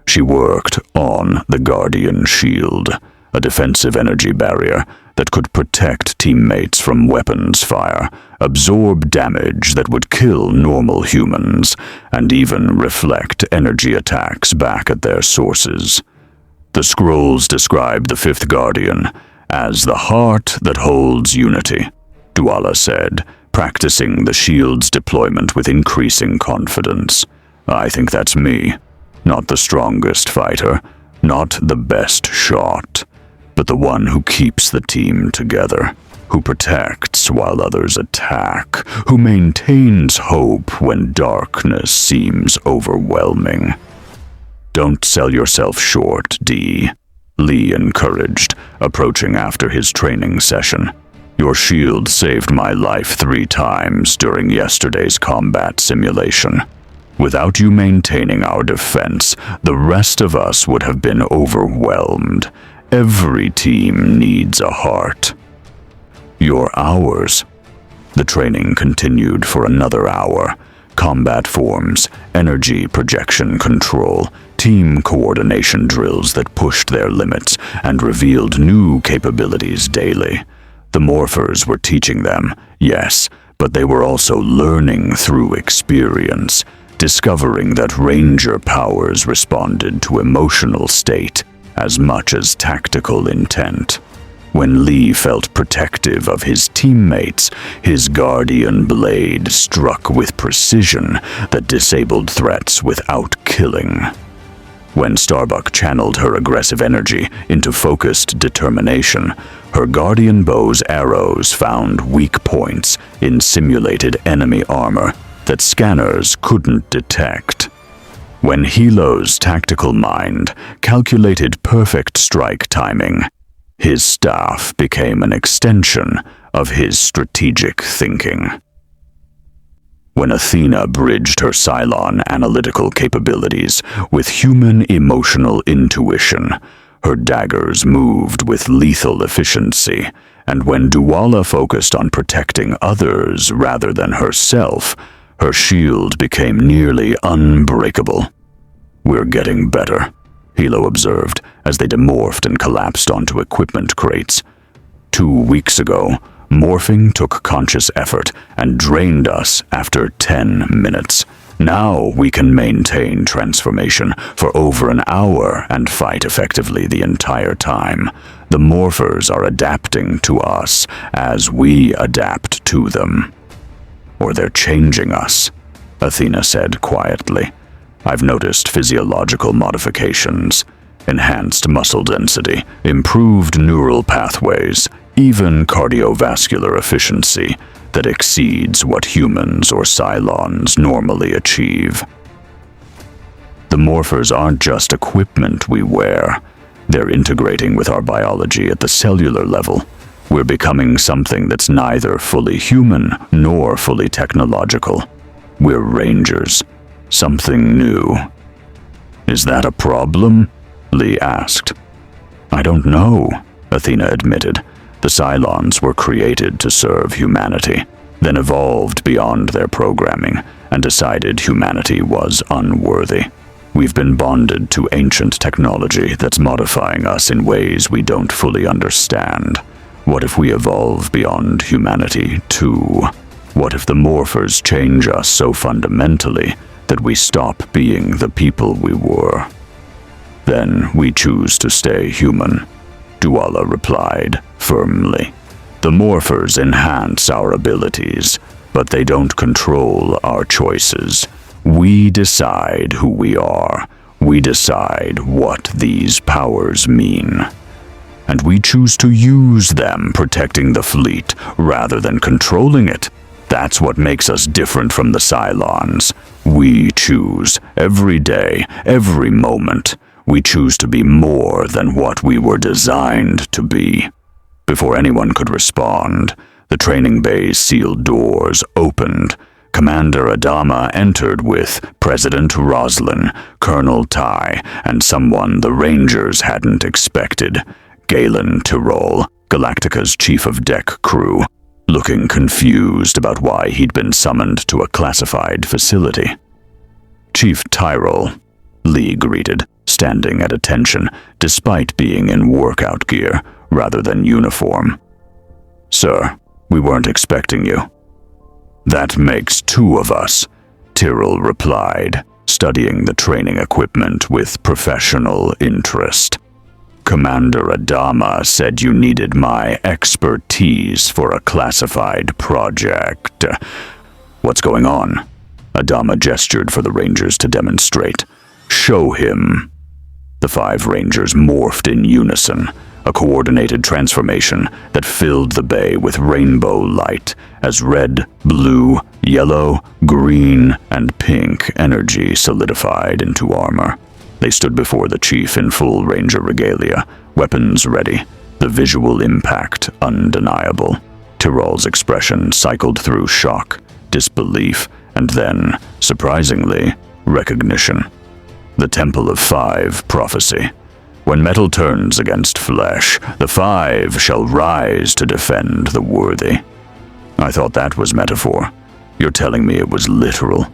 She worked on the Guardian Shield, a defensive energy barrier that could protect teammates from weapons fire, absorb damage that would kill normal humans, and even reflect energy attacks back at their sources. The scrolls describe the 5th Guardian as the heart that holds unity, Duala said, practicing the shield's deployment with increasing confidence. I think that's me. Not the strongest fighter, not the best shot, but the one who keeps the team together, who protects while others attack, who maintains hope when darkness seems overwhelming. Don't sell yourself short, D. Lee encouraged, approaching after his training session. Your shield saved my life 3 times during yesterday's combat simulation. Without you maintaining our defense, the rest of us would have been overwhelmed. Every team needs a heart. You're ours. The training continued for another hour. Combat forms, energy projection control, team coordination drills that pushed their limits and revealed new capabilities daily. The morphers were teaching them, yes, but they were also learning through experience, discovering that ranger powers responded to emotional state as much as tactical intent. When Lee felt protective of his teammates, his guardian blade struck with precision that disabled threats without killing. When Starbuck channeled her aggressive energy into focused determination, her guardian bow's arrows found weak points in simulated enemy armor that scanners couldn't detect. When Hilo's tactical mind calculated perfect strike timing, his staff became an extension of his strategic thinking. When Athena bridged her Cylon analytical capabilities with human emotional intuition, her daggers moved with lethal efficiency, and when Duala focused on protecting others rather than herself, her shield became nearly unbreakable. We're getting better, Hilo observed as they demorphed and collapsed onto equipment crates. 2 weeks ago, morphing took conscious effort and drained us after 10 minutes. Now we can maintain transformation for over an hour and fight effectively the entire time. The morphers are adapting to us as we adapt to them. Or they're changing us, Athena said quietly. I've noticed physiological modifications, enhanced muscle density, improved neural pathways, even cardiovascular efficiency that exceeds what humans or Cylons normally achieve. The morphers aren't just equipment we wear. They're integrating with our biology at the cellular level. We're becoming something that's neither fully human nor fully technological. We're rangers. Something new. Is that a problem? Lee asked. I don't know, Athena admitted. The Cylons were created to serve humanity, then evolved beyond their programming and decided humanity was unworthy. We've been bonded to ancient technology that's modifying us in ways we don't fully understand. What if we evolve beyond humanity, too? What if the morphers change us so fundamentally that we stop being the people we were? Then we choose to stay human, Duala replied firmly. The morphers enhance our abilities, but they don't control our choices. We decide who we are. We decide what these powers mean. And we choose to use them, protecting the fleet rather than controlling it. That's what makes us different from the Cylons. We choose every day, every moment. We choose to be more than what we were designed to be. Before anyone could respond, the training bay's sealed doors opened. Commander Adama entered with President Roslin, Colonel Ty, and someone the Rangers hadn't expected, Galen Tyrol, Galactica's chief of deck crew, looking confused about why he'd been summoned to a classified facility. Chief Tyrol, Lee greeted, standing at attention despite being in workout gear rather than uniform. Sir, we weren't expecting you. That makes 2 of us, Tyrol replied, studying the training equipment with professional interest. Commander Adama said you needed my expertise for a classified project. What's going on? Adama gestured for the Rangers to demonstrate. "Show him." The 5 Rangers morphed in unison, a coordinated transformation that filled the bay with rainbow light as red, blue, yellow, green, and pink energy solidified into armor. They stood before the chief in full Ranger regalia, weapons ready, the visual impact undeniable. Tyrol's expression cycled through shock, disbelief, and then, surprisingly, recognition. The Temple of 5 prophecy. When metal turns against flesh, the 5 shall rise to defend the worthy. I thought that was metaphor. You're telling me it was literal?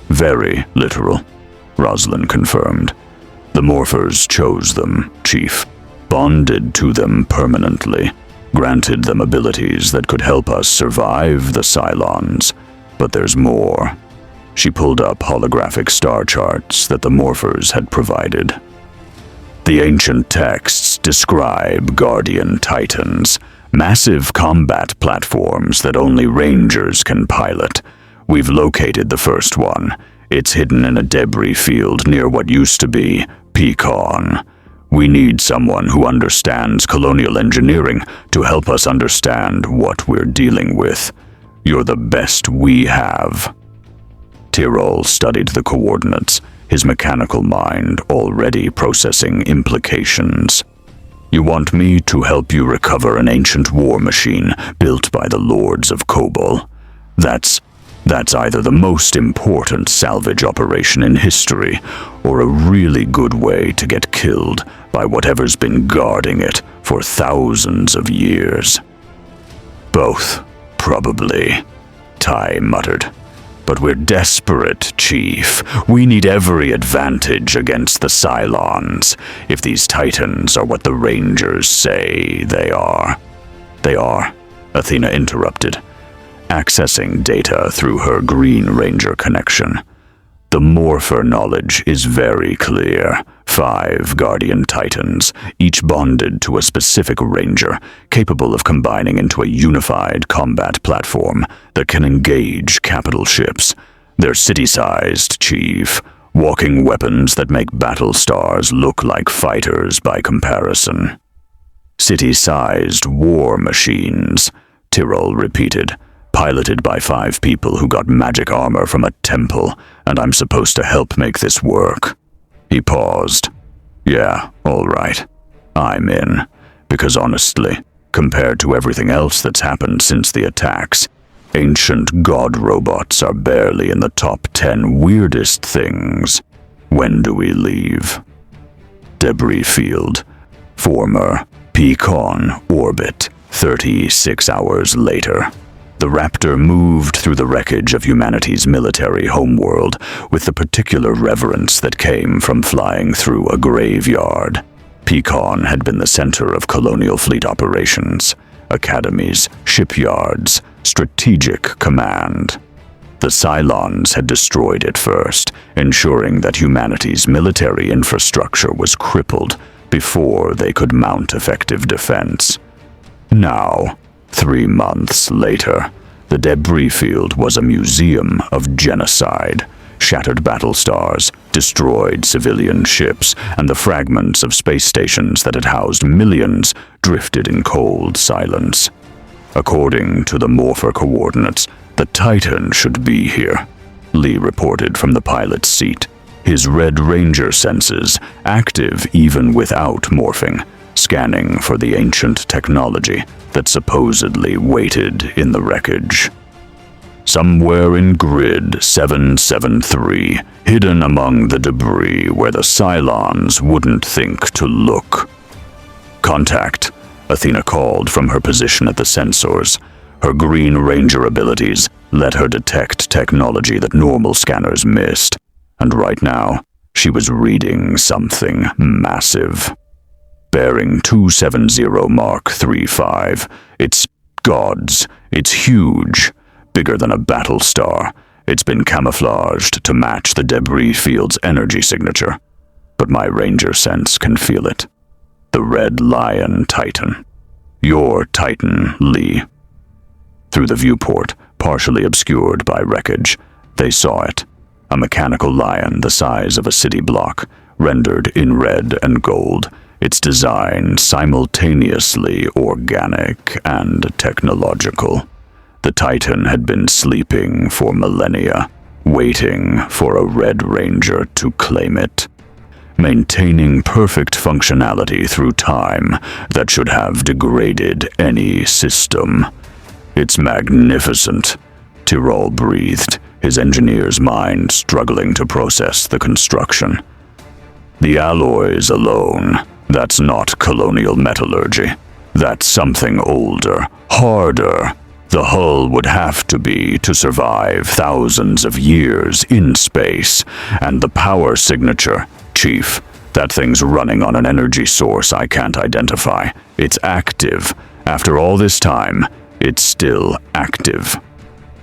Very literal, Rosalind confirmed. The Morphers chose them, Chief, bonded to them permanently, granted them abilities that could help us survive the Cylons. But there's more. She pulled up holographic star charts that the Morphers had provided. The ancient texts describe Guardian Titans, massive combat platforms that only Rangers can pilot. We've located the first one. It's hidden in a debris field near what used to be Pecan. We need someone who understands colonial engineering to help us understand what we're dealing with. You're the best we have. Tyrol studied the coordinates, his mechanical mind already processing implications. You want me to help you recover an ancient war machine built by the Lords of Kobol. That's either the most important salvage operation in history, or a really good way to get killed by whatever's been guarding it for thousands of years. Both, probably, Ty muttered. But we're desperate, Chief. We need every advantage against the Cylons, if these Titans are what the Rangers say they are. They are, Athena interrupted, accessing data through her Green Ranger connection. The Morpher knowledge is very clear. 5 Guardian Titans, each bonded to a specific Ranger, capable of combining into a unified combat platform that can engage capital ships. They're city-sized, Chief, walking weapons that make Battlestars look like fighters by comparison. City-sized war machines, Tyrol repeated, piloted by 5 people who got magic armor from a temple, and I'm supposed to help make this work. He paused. Yeah, all right. I'm in. Because honestly, compared to everything else that's happened since the attacks, ancient god robots are barely in the top 10 weirdest things. When do we leave? Debris field. Former Pecan orbit. 36 hours later. The Raptor moved through the wreckage of humanity's military homeworld with the particular reverence that came from flying through a graveyard. Pecan had been the center of colonial fleet operations, academies, shipyards, strategic command. The Cylons had destroyed it first, ensuring that humanity's military infrastructure was crippled before they could mount effective defense. Now, 3 months later, the debris field was a museum of genocide. Shattered battlestars, destroyed civilian ships, and the fragments of space stations that had housed millions drifted in cold silence. According to the Morpher coordinates, the Titan should be here, Lee reported from the pilot's seat, his Red Ranger senses active even without morphing, scanning for the ancient technology that supposedly waited in the wreckage. Somewhere in grid 773, hidden among the debris where the Cylons wouldn't think to look. Contact, Athena called from her position at the sensors. Her Green Ranger abilities let her detect technology that normal scanners missed, and right now, she was reading something massive. Bearing 270 Mark 35. It's gods. It's huge. Bigger than a Battlestar. It's been camouflaged to match the debris field's energy signature. But my Ranger sense can feel it. The Red Lion Titan. Your Titan, Lee. Through the viewport, partially obscured by wreckage, They saw it. A mechanical lion the size of a city block, rendered in red and gold, its design simultaneously organic and technological. The Titan had been sleeping for millennia, waiting for a Red Ranger to claim it, maintaining perfect functionality through time that should have degraded any system. It's magnificent, Tyrol breathed, his engineer's mind struggling to process the construction. The alloys alone, that's not colonial metallurgy. That's something older, harder. The hull would have to be to survive thousands of years in space, and the power signature, Chief, that thing's running on an energy source I can't identify. It's active. After all this time, it's still active.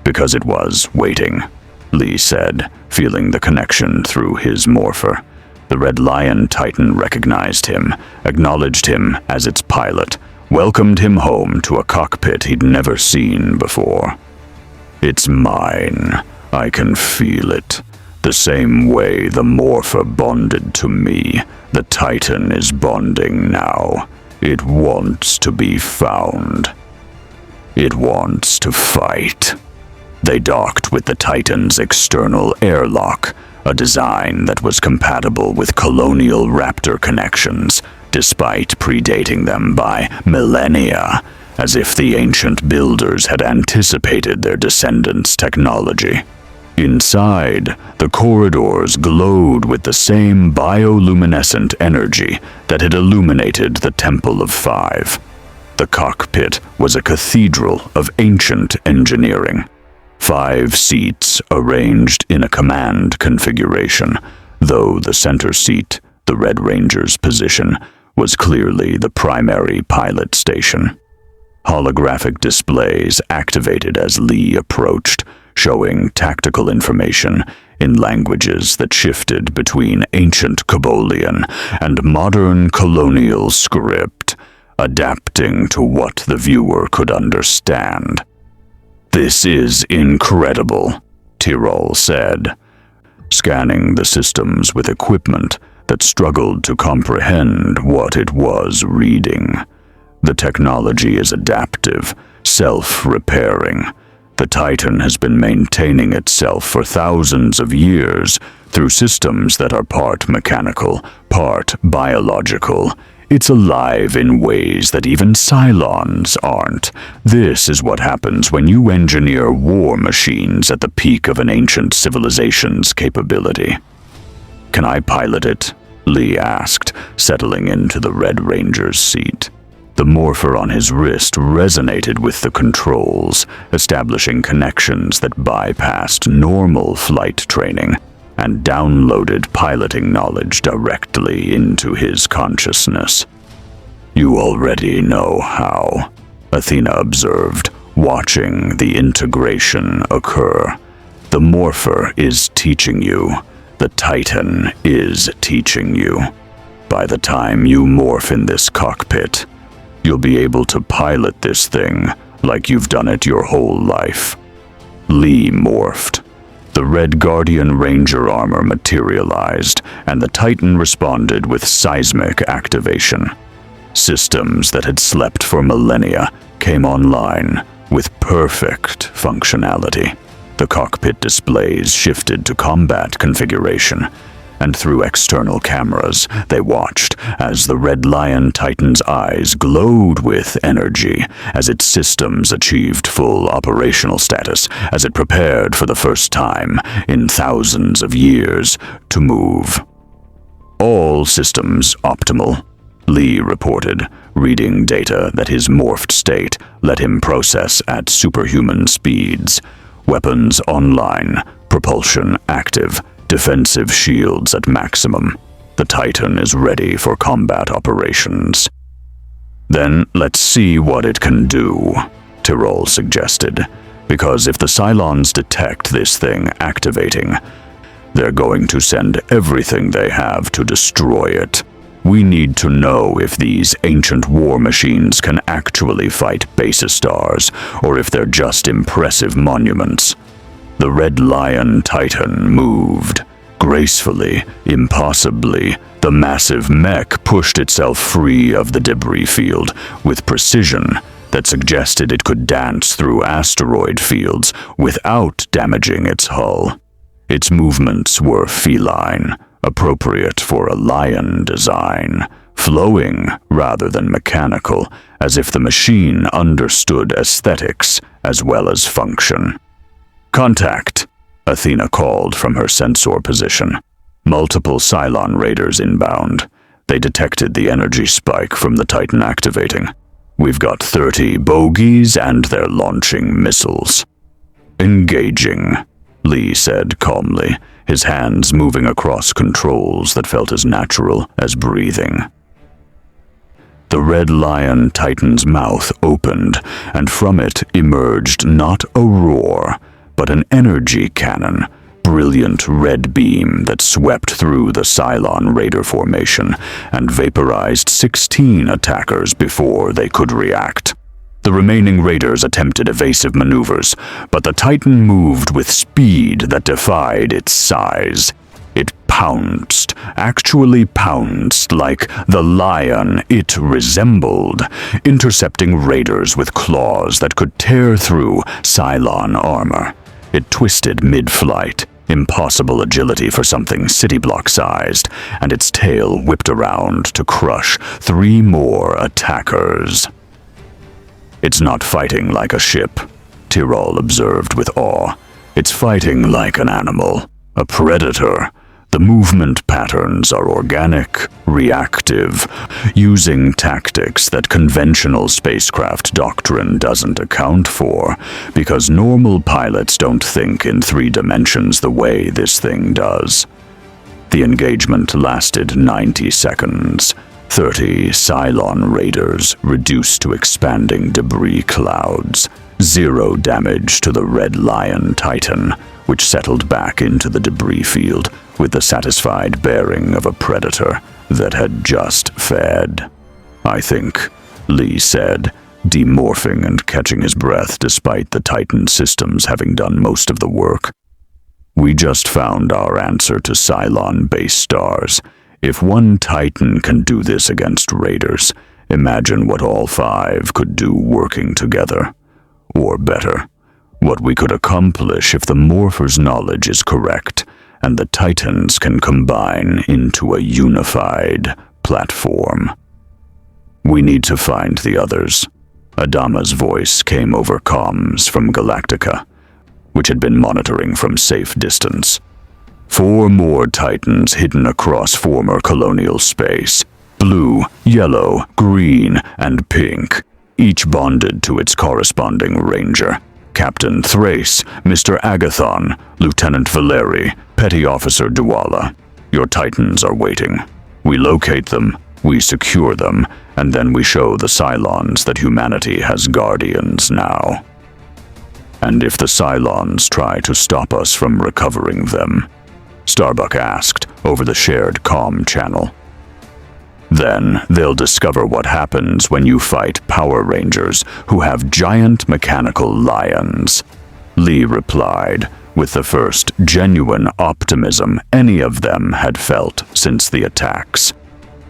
Because it was waiting, Lee said, feeling the connection through his morpher. The Red Lion Titan recognized him, acknowledged him as its pilot, welcomed him home to a cockpit he'd never seen before. It's mine. I can feel it. The same way the morpher bonded to me, the Titan is bonding now. It wants to be found. It wants to fight. They docked with the Titan's external airlock, a design that was compatible with colonial raptor connections, despite predating them by millennia, as if the ancient builders had anticipated their descendants' technology. Inside, the corridors glowed with the same bioluminescent energy that had illuminated the Temple of Five. The cockpit was a cathedral of ancient engineering. 5 seats arranged in a command configuration, though the center seat, the Red Ranger's position, was clearly the primary pilot station. Holographic displays activated as Lee approached, showing tactical information in languages that shifted between ancient Kabolian and modern colonial script, adapting to what the viewer could understand. "This is incredible," Tyrol said, scanning the systems with equipment that struggled to comprehend what it was reading. The technology is adaptive, self-repairing. The Titan has been maintaining itself for thousands of years through systems that are part mechanical, part biological. It's alive in ways that even Cylons aren't. This is what happens when you engineer war machines at the peak of an ancient civilization's capability. "Can I pilot it?" Lee asked, settling into the Red Ranger's seat. The morpher on his wrist resonated with the controls, establishing connections that bypassed normal flight training and downloaded piloting knowledge directly into his consciousness. "You already know how," Athena observed, watching the integration occur. "The morpher is teaching you. The Titan is teaching you. By the time you morph in this cockpit, you'll be able to pilot this thing like you've done it your whole life." Lee morphed. The Red Guardian Ranger armor materialized, and the Titan responded with seismic activation. Systems that had slept for millennia came online with perfect functionality. The cockpit displays shifted to combat configuration, and through external cameras, they watched as the Red Lion Titan's eyes glowed with energy as its systems achieved full operational status, as it prepared for the first time in thousands of years to move. "All systems optimal," Lee reported, reading data that his morphed state let him process at superhuman speeds. "Weapons online, propulsion active, defensive shields at maximum. The Titan is ready for combat operations." "Then let's see what it can do," Tyrol suggested, "because if the Cylons detect this thing activating, they're going to send everything they have to destroy it. We need to know if these ancient war machines can actually fight beta stars, or if they're just impressive monuments." The Red Lion Titan moved. Gracefully, impossibly, the massive mech pushed itself free of the debris field with precision that suggested it could dance through asteroid fields without damaging its hull. Its movements were feline, appropriate for a lion design, flowing rather than mechanical, as if the machine understood aesthetics as well as function. "Contact," Athena called from her sensor position. Multiple Cylon raiders inbound. They detected the energy spike from the Titan activating. "We've got 30 bogies and they're launching missiles." "Engaging," Lee said calmly, his hands moving across controls that felt as natural as breathing. The Red Lion Titan's mouth opened, and from it emerged not a roar, but an energy cannon, brilliant red beam that swept through the Cylon Raider formation and vaporized 16 attackers before they could react. The remaining raiders attempted evasive maneuvers, but the Titan moved with speed that defied its size. It pounced, actually pounced like the lion it resembled, intercepting raiders with claws that could tear through Cylon armor. It twisted mid-flight, impossible agility for something city block-sized, and its tail whipped around to crush 3 more attackers. "It's not fighting like a ship," Tyrol observed with awe. "It's fighting like an animal, a predator. The movement patterns are organic, reactive, using tactics that conventional spacecraft doctrine doesn't account for, because normal pilots don't think in 3 dimensions the way this thing does." The engagement lasted 90 seconds. 30 Cylon raiders reduced to expanding debris clouds. 0 damage to the Red Lion Titan, which settled back into the debris field with the satisfied bearing of a predator that had just fed. "I think," Lee said, demorphing and catching his breath despite the Titan systems having done most of the work. "We just found our answer to Cylon base stars. If one Titan can do this against raiders, imagine what all 5 could do working together. Or better, what we could accomplish if the Morpher's knowledge is correct, and the Titans can combine into a unified platform. We need to find the others." Adama's voice came over comms from Galactica, which had been monitoring from safe distance. 4 more Titans hidden across former colonial space. Blue, yellow, green, and pink, each bonded to its corresponding ranger. Captain Thrace, Mr. Agathon, Lieutenant Valeri, Petty Officer Duala. Your Titans are waiting. We locate them, we secure them, and then we show the Cylons that humanity has guardians now. And if the Cylons try to stop us from recovering them, Starbuck asked over the shared comm channel. Then they'll discover what happens when you fight Power Rangers who have giant mechanical lions. Lee replied, with the first genuine optimism any of them had felt since the attacks.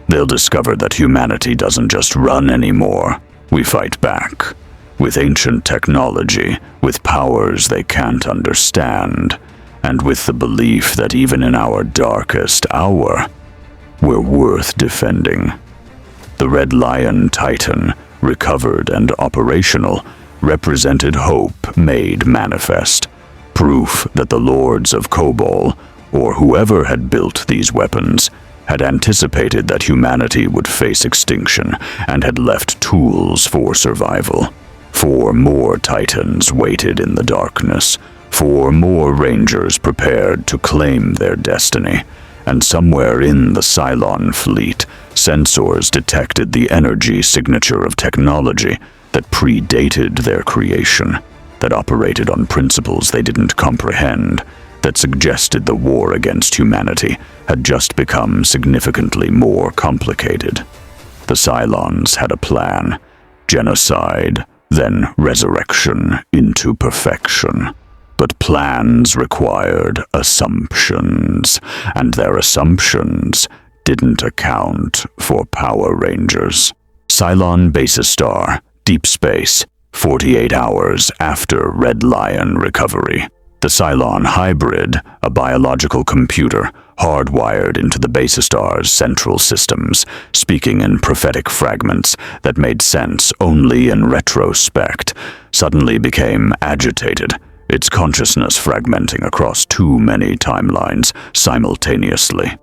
They'll discover that humanity doesn't just run anymore. We fight back. With ancient technology, with powers they can't understand, and with the belief that even in our darkest hour, we're worth defending. The Red Lion Titan, recovered and operational, represented hope made manifest, proof that the Lords of Kobol, or whoever had built these weapons, had anticipated that humanity would face extinction and had left tools for survival. 4 more Titans waited in the darkness, 4 more Rangers prepared to claim their destiny, and somewhere in the Cylon fleet, sensors detected the energy signature of technology that predated their creation, that operated on principles they didn't comprehend, that suggested the war against humanity had just become significantly more complicated. The Cylons had a plan: genocide, then resurrection into perfection. But plans required assumptions, and their assumptions didn't account for Power Rangers. Cylon Basis Star, Deep Space, 48 hours after Red Lion recovery. The Cylon hybrid, a biological computer, hardwired into the Basis Star's central systems, speaking in prophetic fragments that made sense only in retrospect, suddenly became agitated, its consciousness fragmenting across too many timelines simultaneously.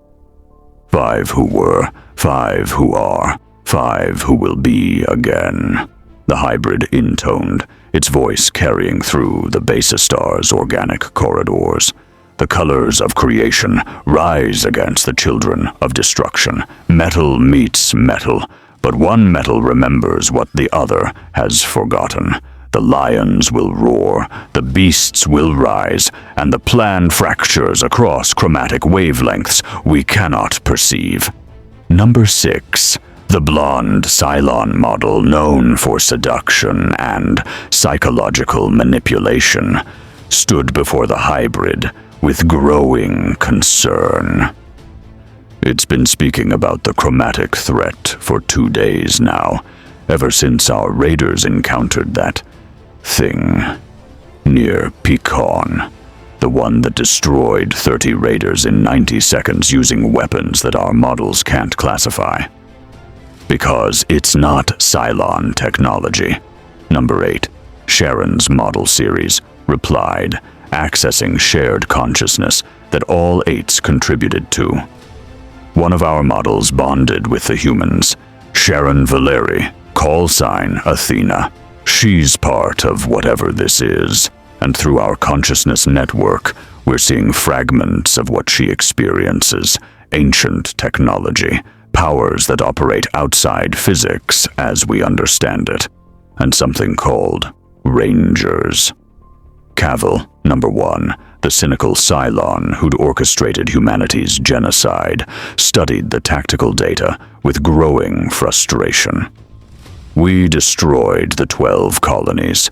5 who were, 5 who are, 5 who will be again. The hybrid intoned, its voice carrying through the Basis Star's organic corridors. The colors of creation rise against the children of destruction. Metal meets metal, but one metal remembers what the other has forgotten. The lions will roar, the beasts will rise, and the plan fractures across chromatic wavelengths we cannot perceive. Number 6. The blonde Cylon model known for seduction and psychological manipulation stood before the hybrid with growing concern. It's been speaking about the chromatic threat for 2 days now, ever since our raiders encountered that thing near Pecan, the one that destroyed 30 raiders in 90 seconds using weapons that our models can't classify. Because it's not Cylon technology. Number 8, Sharon's model series, replied, accessing shared consciousness that all 8s contributed to. One of our models bonded with the humans, Sharon Valeri, call sign Athena. She's part of whatever this is, and through our consciousness network, we're seeing fragments of what she experiences, ancient technology, powers that operate outside physics as we understand it, and something called Rangers. Cavil, number 1, the cynical Cylon who'd orchestrated humanity's genocide, studied the tactical data with growing frustration. We destroyed the 12 colonies.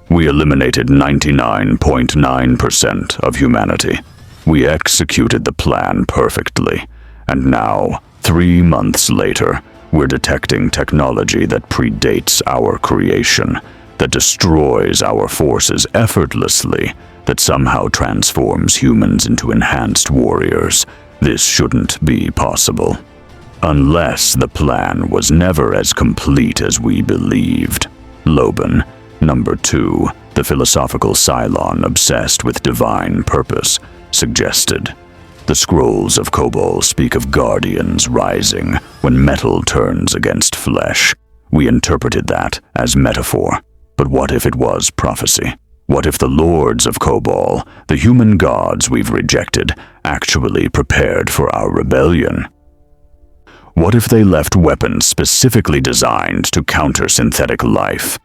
We eliminated 99.9% of humanity. We executed the plan perfectly, and now, 3 months later, we're detecting technology that predates our creation, that destroys our forces effortlessly, that somehow transforms humans into enhanced warriors. This shouldn't be possible. Unless the plan was never as complete as we believed. Loban, number 2, the philosophical Cylon obsessed with divine purpose, suggested. The scrolls of Kobol speak of guardians rising when metal turns against flesh. We interpreted that as metaphor. But what if it was prophecy? What if the lords of Kobol, the human gods we've rejected, actually prepared for our rebellion? What if they left weapons specifically designed to counter synthetic life?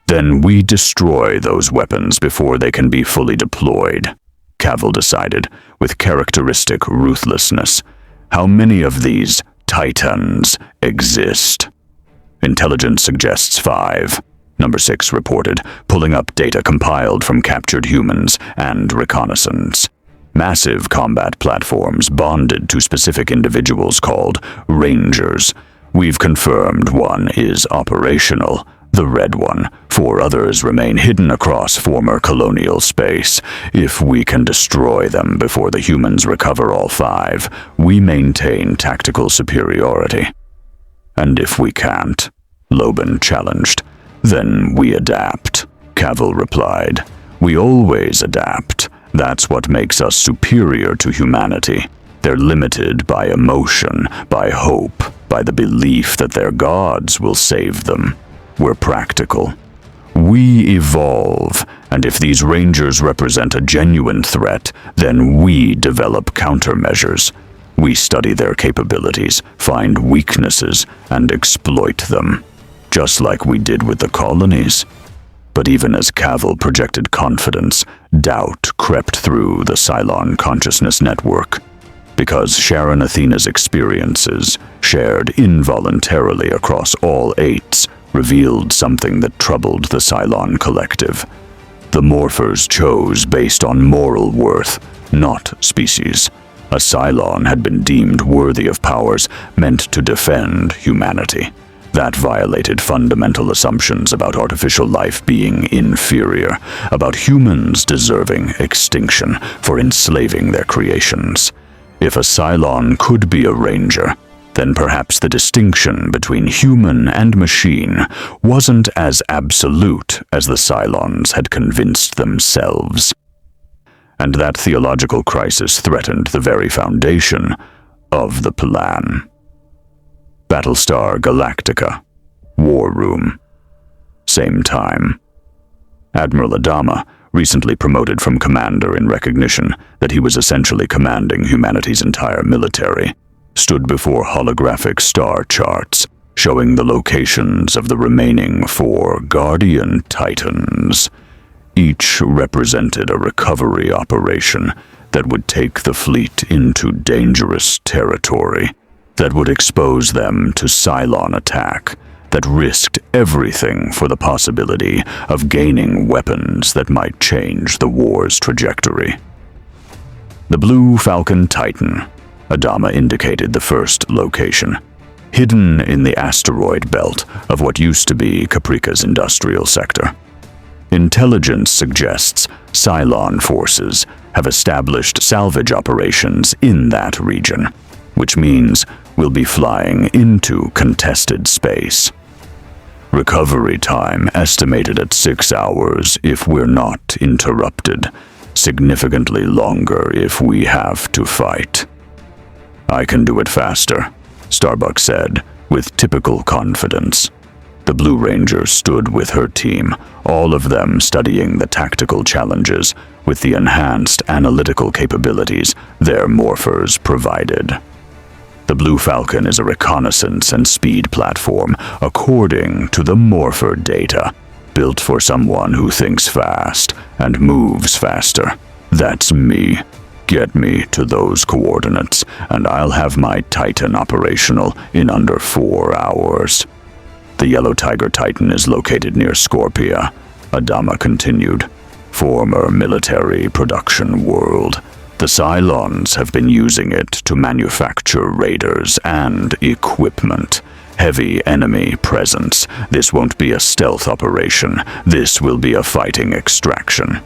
Then we destroy those weapons before they can be fully deployed. Cavil decided, with characteristic ruthlessness. How many of these titans exist? Intelligence suggests 5. Number 6 reported, pulling up data compiled from captured humans and reconnaissance. Massive combat platforms bonded to specific individuals called Rangers. We've confirmed one is operational, the red one. 4 others remain hidden across former colonial space. If we can destroy them before the humans recover all 5, we maintain tactical superiority. And if we can't, Loban challenged, then we adapt. Cavil replied, we always adapt. That's what makes us superior to humanity. They're limited by emotion, by hope, by the belief that their gods will save them. We're practical. We evolve, and if these Rangers represent a genuine threat, then we develop countermeasures. We study their capabilities, find weaknesses, and exploit them, just like we did with the colonies. But even as Cavil projected confidence, doubt crept through the Cylon consciousness network. Because Sharon Athena's experiences, shared involuntarily across all 8s, revealed something that troubled the Cylon collective. The morphers chose based on moral worth, not species. A Cylon had been deemed worthy of powers meant to defend humanity. That violated fundamental assumptions about artificial life being inferior, about humans deserving extinction for enslaving their creations. If a Cylon could be a ranger, then perhaps the distinction between human and machine wasn't as absolute as the Cylons had convinced themselves. And that theological crisis threatened the very foundation of the plan. Battlestar Galactica. War Room. Same time. Admiral Adama, recently promoted from commander in recognition that he was essentially commanding humanity's entire military, stood before holographic star charts showing the locations of the remaining 4 Guardian Titans. Each represented a recovery operation that would take the fleet into dangerous territory, that would expose them to Cylon attack, that risked everything for the possibility of gaining weapons that might change the war's trajectory. The Blue Falcon Titan, Adama indicated the first location, hidden in the asteroid belt of what used to be Caprica's industrial sector. Intelligence suggests Cylon forces have established salvage operations in that region, which means we'll be flying into contested space. Recovery time estimated at 6 hours if we're not interrupted, significantly longer if we have to fight. I can do it faster, Starbuck said, with typical confidence. The Blue Ranger stood with her team, all of them studying the tactical challenges with the enhanced analytical capabilities their morphers provided. The Blue Falcon is a reconnaissance and speed platform according to the morpher data, built for someone who thinks fast and moves faster. That's me. Get me to those coordinates, and I'll have my Titan operational in under 4 hours. The Yellow Tiger Titan is located near Scorpia, Adama continued. Former military production world. The Cylons have been using it to manufacture raiders and equipment. Heavy enemy presence. This won't be a stealth operation. This will be a fighting extraction.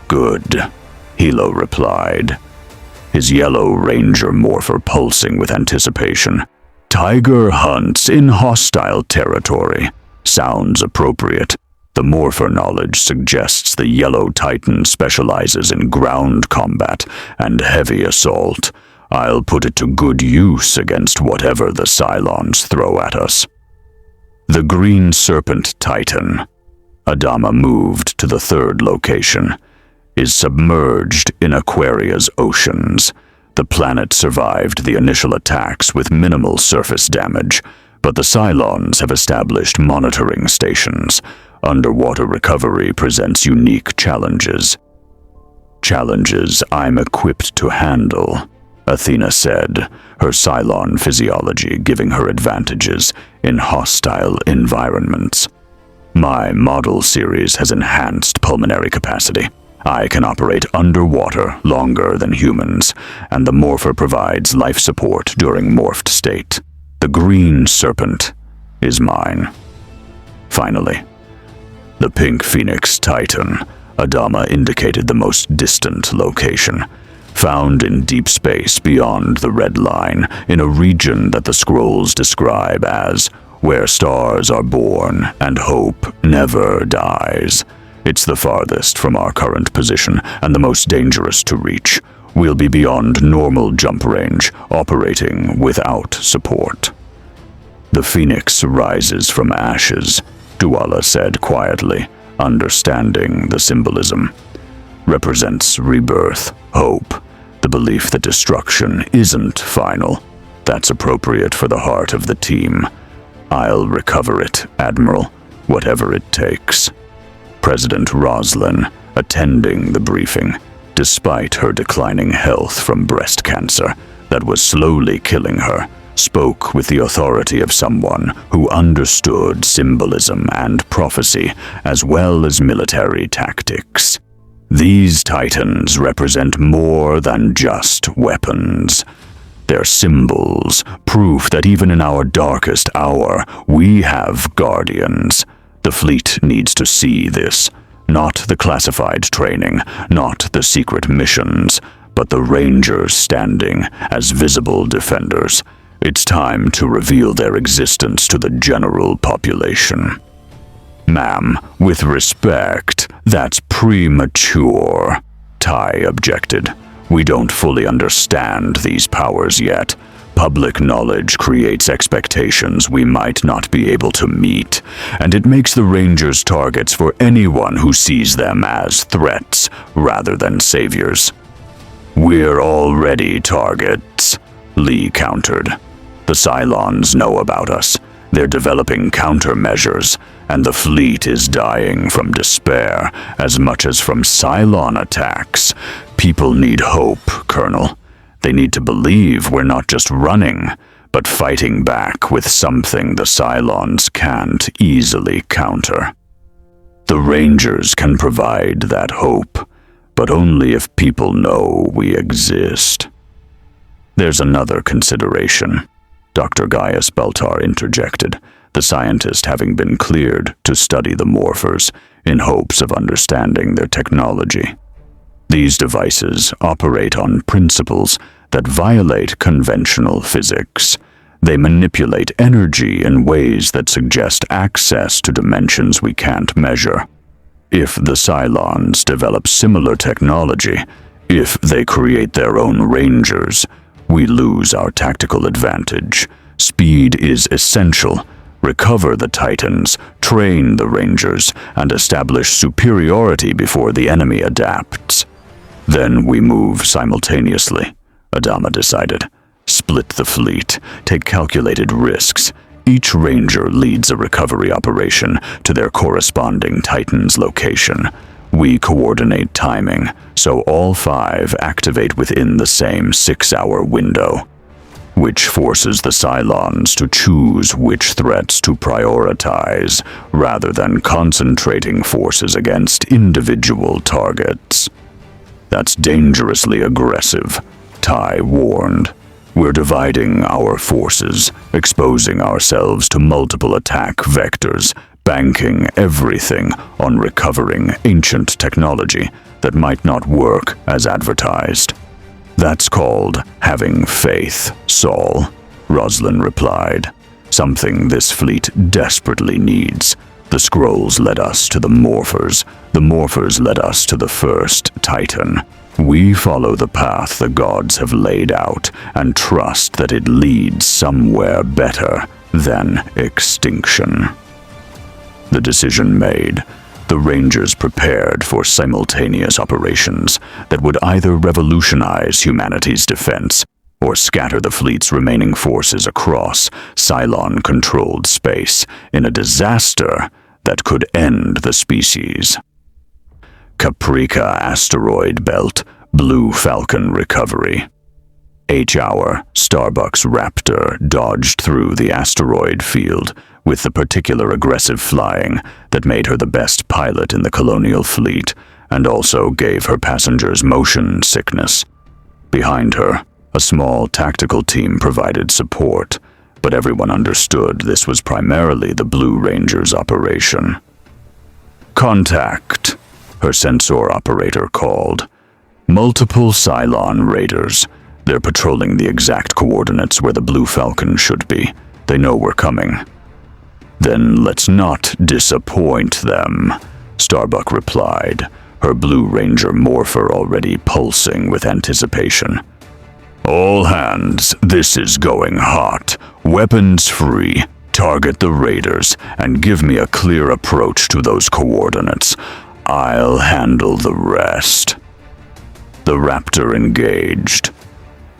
Good, Hilo replied, his Yellow Ranger morpher pulsing with anticipation. Tiger hunts in hostile territory. Sounds appropriate. The morpher knowledge suggests the Yellow Titan specializes in ground combat and heavy assault. I'll put it to good use against whatever the Cylons throw at us. The Green Serpent Titan, Adama moved to the third location, is submerged in Aquaria's oceans. The planet survived the initial attacks with minimal surface damage, but the Cylons have established monitoring stations. Underwater recovery presents unique challenges. Challenges I'm equipped to handle, Athena said, her Cylon physiology giving her advantages in hostile environments. My model series has enhanced pulmonary capacity. I can operate underwater longer than humans, and the morpher provides life support during morphed state. The Green Serpent is mine. Finally, the Pink Phoenix Titan, Adama indicated the most distant location, found in deep space beyond the Red Line, in a region that the scrolls describe as where stars are born and hope never dies. It's the farthest from our current position and the most dangerous to reach. We'll be beyond normal jump range, operating without support. The Phoenix rises from ashes, Duala said quietly, understanding the symbolism. Represents rebirth, hope, the belief that destruction isn't final. That's appropriate for the heart of the team. I'll recover it, Admiral, whatever it takes. President Roslin, attending the briefing, despite her declining health from breast cancer that was slowly killing her, spoke with the authority of someone who understood symbolism and prophecy as well as military tactics. These titans represent more than just weapons. They're symbols, proof that even in our darkest hour, we have guardians. The fleet needs to see this. Not the classified training, not the secret missions, but the Rangers standing as visible defenders. It's time to reveal their existence to the general population. Ma'am, with respect, that's premature, Ty objected. We don't fully understand these powers yet. Public knowledge creates expectations we might not be able to meet, and it makes the Rangers targets for anyone who sees them as threats rather than saviors. We're already targets, Lee countered. The Cylons know about us. They're developing countermeasures, and the fleet is dying from despair as much as from Cylon attacks. People need hope, Colonel. They need to believe we're not just running, but fighting back with something the Cylons can't easily counter. The Rangers can provide that hope, but only if people know we exist. There's another consideration, Dr. Gaius Baltar interjected, the scientist having been cleared to study the morphers in hopes of understanding their technology. These devices operate on principles that violate conventional physics. They manipulate energy in ways that suggest access to dimensions we can't measure. If the Cylons develop similar technology, if they create their own Rangers, we lose our tactical advantage. Speed is essential. Recover the Titans, train the Rangers, and establish superiority before the enemy adapts. Then we move simultaneously, Adama decided. Split the fleet, take calculated risks. Each Ranger leads a recovery operation to their corresponding Titan's location. We coordinate timing, so all 5 activate within the same 6-hour window, which forces the Cylons to choose which threats to prioritize, rather than concentrating forces against individual targets. That's dangerously aggressive, Ty warned. We're dividing our forces, exposing ourselves to multiple attack vectors, banking everything on recovering ancient technology that might not work as advertised. That's called having faith, Saul, Roslin replied. Something this fleet desperately needs. The scrolls led us to the Morphers. The Morphers led us to the first Titan. We follow the path the gods have laid out and trust that it leads somewhere better than extinction. The decision made, the Rangers prepared for simultaneous operations that would either revolutionize humanity's defense or scatter the fleet's remaining forces across Cylon-controlled space in a disaster that could end the species. Caprica Asteroid Belt, Blue Falcon Recovery. H-hour, Starbuck's Raptor dodged through the asteroid field with the particular aggressive flying that made her the best pilot in the colonial fleet and also gave her passengers motion sickness. Behind her, a small tactical team provided support, but everyone understood this was primarily the Blue Ranger's operation. Contact, her sensor operator called. Multiple Cylon raiders. They're patrolling the exact coordinates where the Blue Falcon should be. They know we're coming. Then let's not disappoint them, Starbuck replied, her Blue Ranger morpher already pulsing with anticipation. All hands, this is going hot. Weapons free. Target the raiders and give me a clear approach to those coordinates. I'll handle the rest. The Raptor engaged.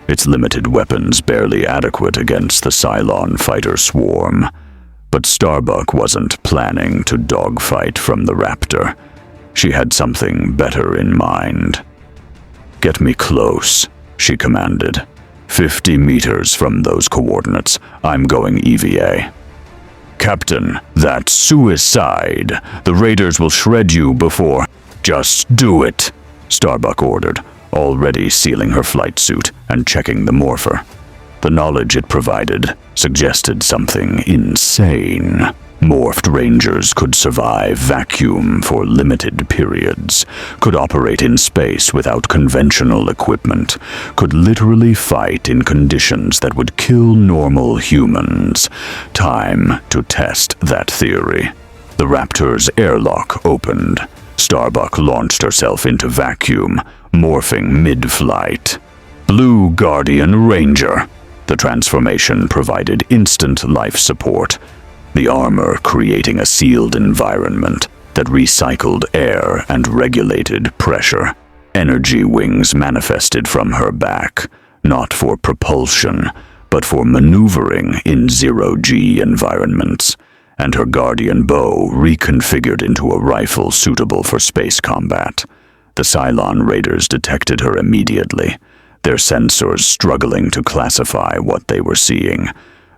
Its limited weapons barely adequate against the Cylon fighter swarm. But Starbuck wasn't planning to dogfight from the Raptor. She had something better in mind. Get me close, she commanded. 50 meters from those coordinates. I'm going EVA. Captain, that's suicide. The raiders will shred you before... Just do it, Starbuck ordered, already sealing her flight suit and checking the morpher. The knowledge it provided suggested something insane. Morphed rangers could survive vacuum for limited periods, could operate in space without conventional equipment, could literally fight in conditions that would kill normal humans. Time to test that theory. The Raptor's airlock opened. Starbuck launched herself into vacuum, morphing mid-flight. Blue Guardian Ranger. The transformation provided instant life support, the armor creating a sealed environment that recycled air and regulated pressure. Energy wings manifested from her back, not for propulsion, but for maneuvering in zero-G environments, and her Guardian bow reconfigured into a rifle suitable for space combat. The Cylon raiders detected her immediately, their sensors struggling to classify what they were seeing.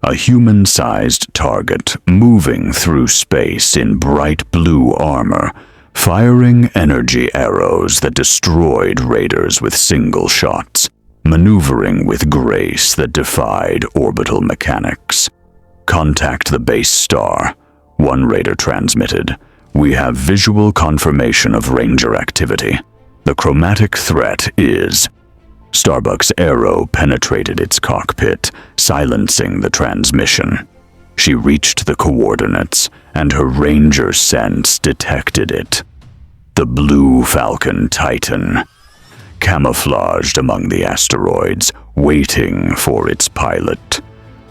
A human-sized target moving through space in bright blue armor, firing energy arrows that destroyed raiders with single shots, maneuvering with grace that defied orbital mechanics. Contact the base star, one raider transmitted. We have visual confirmation of Ranger activity. The chromatic threat is... Starbuck's arrow penetrated its cockpit, silencing the transmission. She reached the coordinates, and her Ranger sense detected it. The Blue Falcon Titan, camouflaged among the asteroids, waiting for its pilot.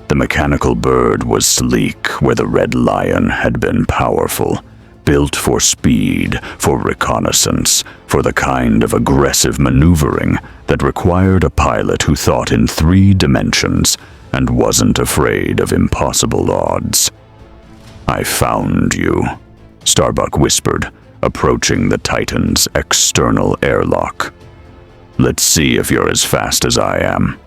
The mechanical bird was sleek where the Red Lion had been powerful, built for speed, for reconnaissance, for the kind of aggressive maneuvering that required a pilot who thought in 3 dimensions and wasn't afraid of impossible odds. I found you, Starbuck whispered, approaching the Titan's external airlock. Let's see if you're as fast as I am.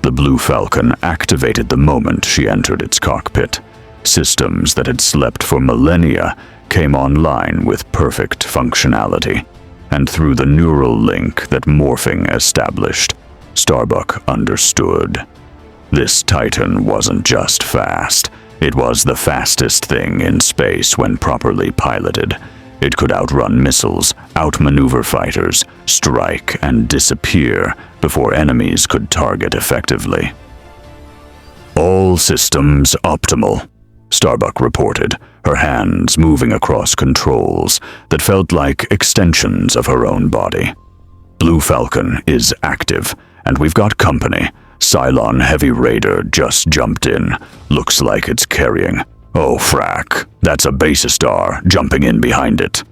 The Blue Falcon activated the moment she entered its cockpit. Systems that had slept for millennia came online with perfect functionality, and through the neural link that morphing established, Starbuck understood. This Titan wasn't just fast, it was the fastest thing in space when properly piloted. It could outrun missiles, outmaneuver fighters, strike and disappear before enemies could target effectively. All systems optimal, Starbuck reported, her hands moving across controls that felt like extensions of her own body. Blue Falcon is active, and we've got company. Cylon Heavy Raider just jumped in. Looks like it's carrying... Oh, frack. That's a Battlestar jumping in behind it.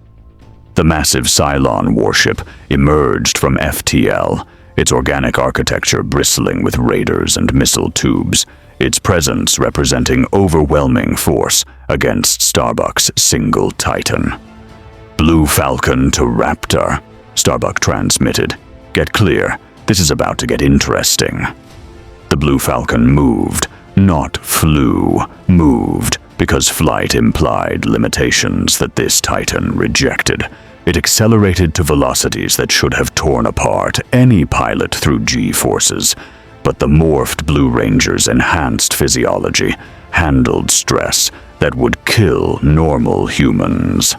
The massive Cylon warship emerged from FTL, its organic architecture bristling with raiders and missile tubes, its presence representing overwhelming force against Starbuck's single Titan. Blue Falcon to Raptor, Starbuck transmitted. Get clear, this is about to get interesting. The Blue Falcon moved, not flew, moved, because flight implied limitations that this Titan rejected. It accelerated to velocities that should have torn apart any pilot through G-forces, but the morphed Blue Ranger's enhanced physiology handled stress that would kill normal humans.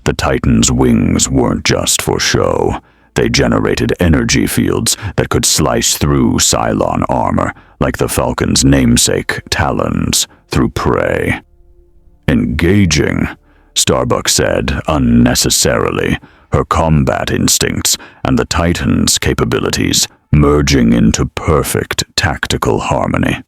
The Titan's wings weren't just for show. They generated energy fields that could slice through Cylon armor, like the Falcon's namesake talons, through prey. Engaging, Starbuck said unnecessarily, her combat instincts and the Titan's capabilities merging into perfect tactical harmony.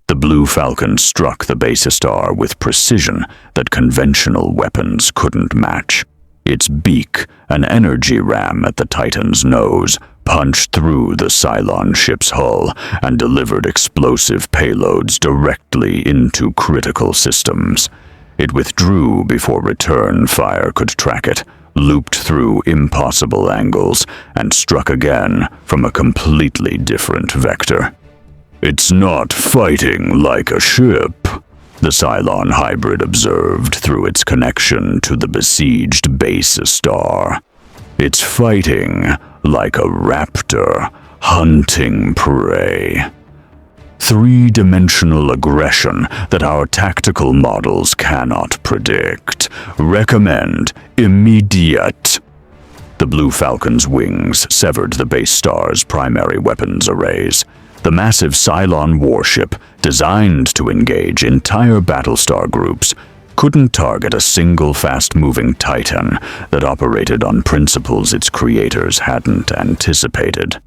The Blue Falcon struck the Battlestar with precision that conventional weapons couldn't match. Its beak, an energy ram at the Titan's nose, punched through the Cylon ship's hull and delivered explosive payloads directly into critical systems. It withdrew before return fire could track it, looped through impossible angles, and struck again from a completely different vector. "It's not fighting like a ship," the Cylon hybrid observed through its connection to the besieged base star. "It's fighting like a raptor hunting prey. Three-dimensional aggression that our tactical models cannot predict. Recommend immediate." The Blue Falcon's wings severed the base star's primary weapons arrays. The massive Cylon warship, designed to engage entire Battlestar groups, couldn't target a single fast-moving Titan that operated on principles its creators hadn't anticipated.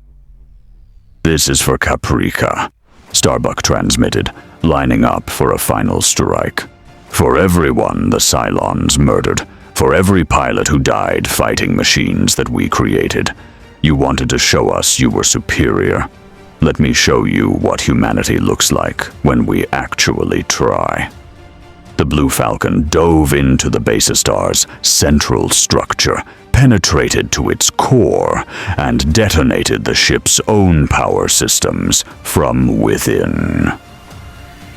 "This is for Caprica," Starbuck transmitted, lining up for a final strike. "For everyone the Cylons murdered, for every pilot who died fighting machines that we created. You wanted to show us you were superior. Let me show you what humanity looks like when we actually try." The Blue Falcon dove into the base star's central structure, penetrated to its core, and detonated the ship's own power systems from within.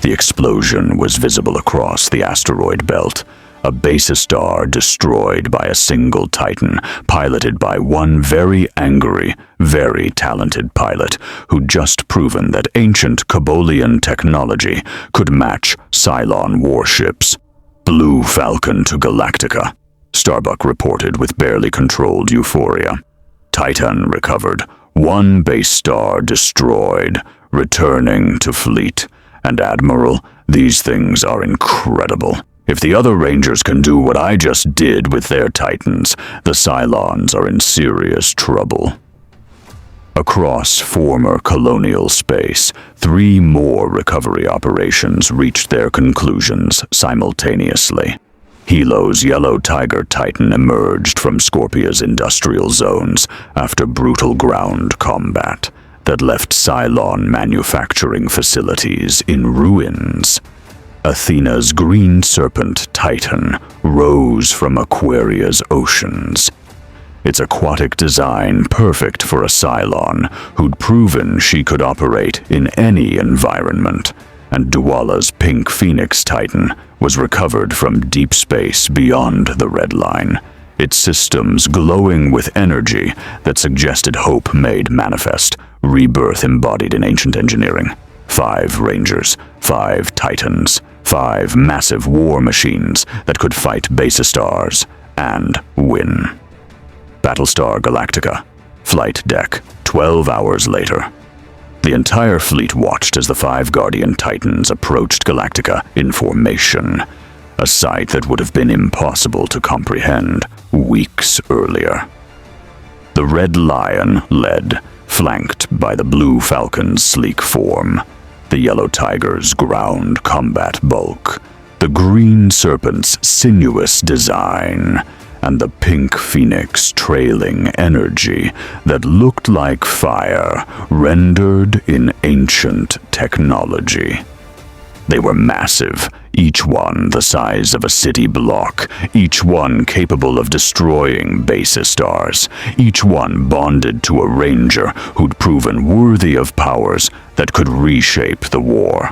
The explosion was visible across the asteroid belt, a base star destroyed by a single Titan, piloted by one very angry, very talented pilot who'd just proven that ancient Kobolian technology could match Cylon warships. "Blue Falcon to Galactica," Starbuck reported with barely controlled euphoria. "Titan recovered, one base star destroyed, returning to fleet. And Admiral, these things are incredible. If the other Rangers can do what I just did with their Titans, the Cylons are in serious trouble." Across former colonial space, 3 more recovery operations reached their conclusions simultaneously. Helo's Yellow Tiger Titan emerged from Scorpia's industrial zones after brutal ground combat that left Cylon manufacturing facilities in ruins. Athena's Green Serpent Titan rose from Aquaria's oceans, its aquatic design perfect for a Cylon who'd proven she could operate in any environment, and Duala's Pink Phoenix Titan was recovered from deep space beyond the Red Line, its systems glowing with energy that suggested hope made manifest, rebirth embodied in ancient engineering. 5 Rangers, 5 Titans, 5 massive war machines that could fight base stars and win. Battlestar Galactica, flight deck, 12 hours later. The entire fleet watched as the 5 Guardian Titans approached Galactica in formation, a sight that would have been impossible to comprehend weeks earlier. The Red Lion led, flanked by the Blue Falcon's sleek form, the Yellow Tiger's ground combat bulk, the Green Serpent's sinuous design, and the Pink Phoenix trailing energy that looked like fire rendered in ancient technology. They were massive, each one the size of a city block, each one capable of destroying base stars, each one bonded to a ranger who'd proven worthy of powers that could reshape the war.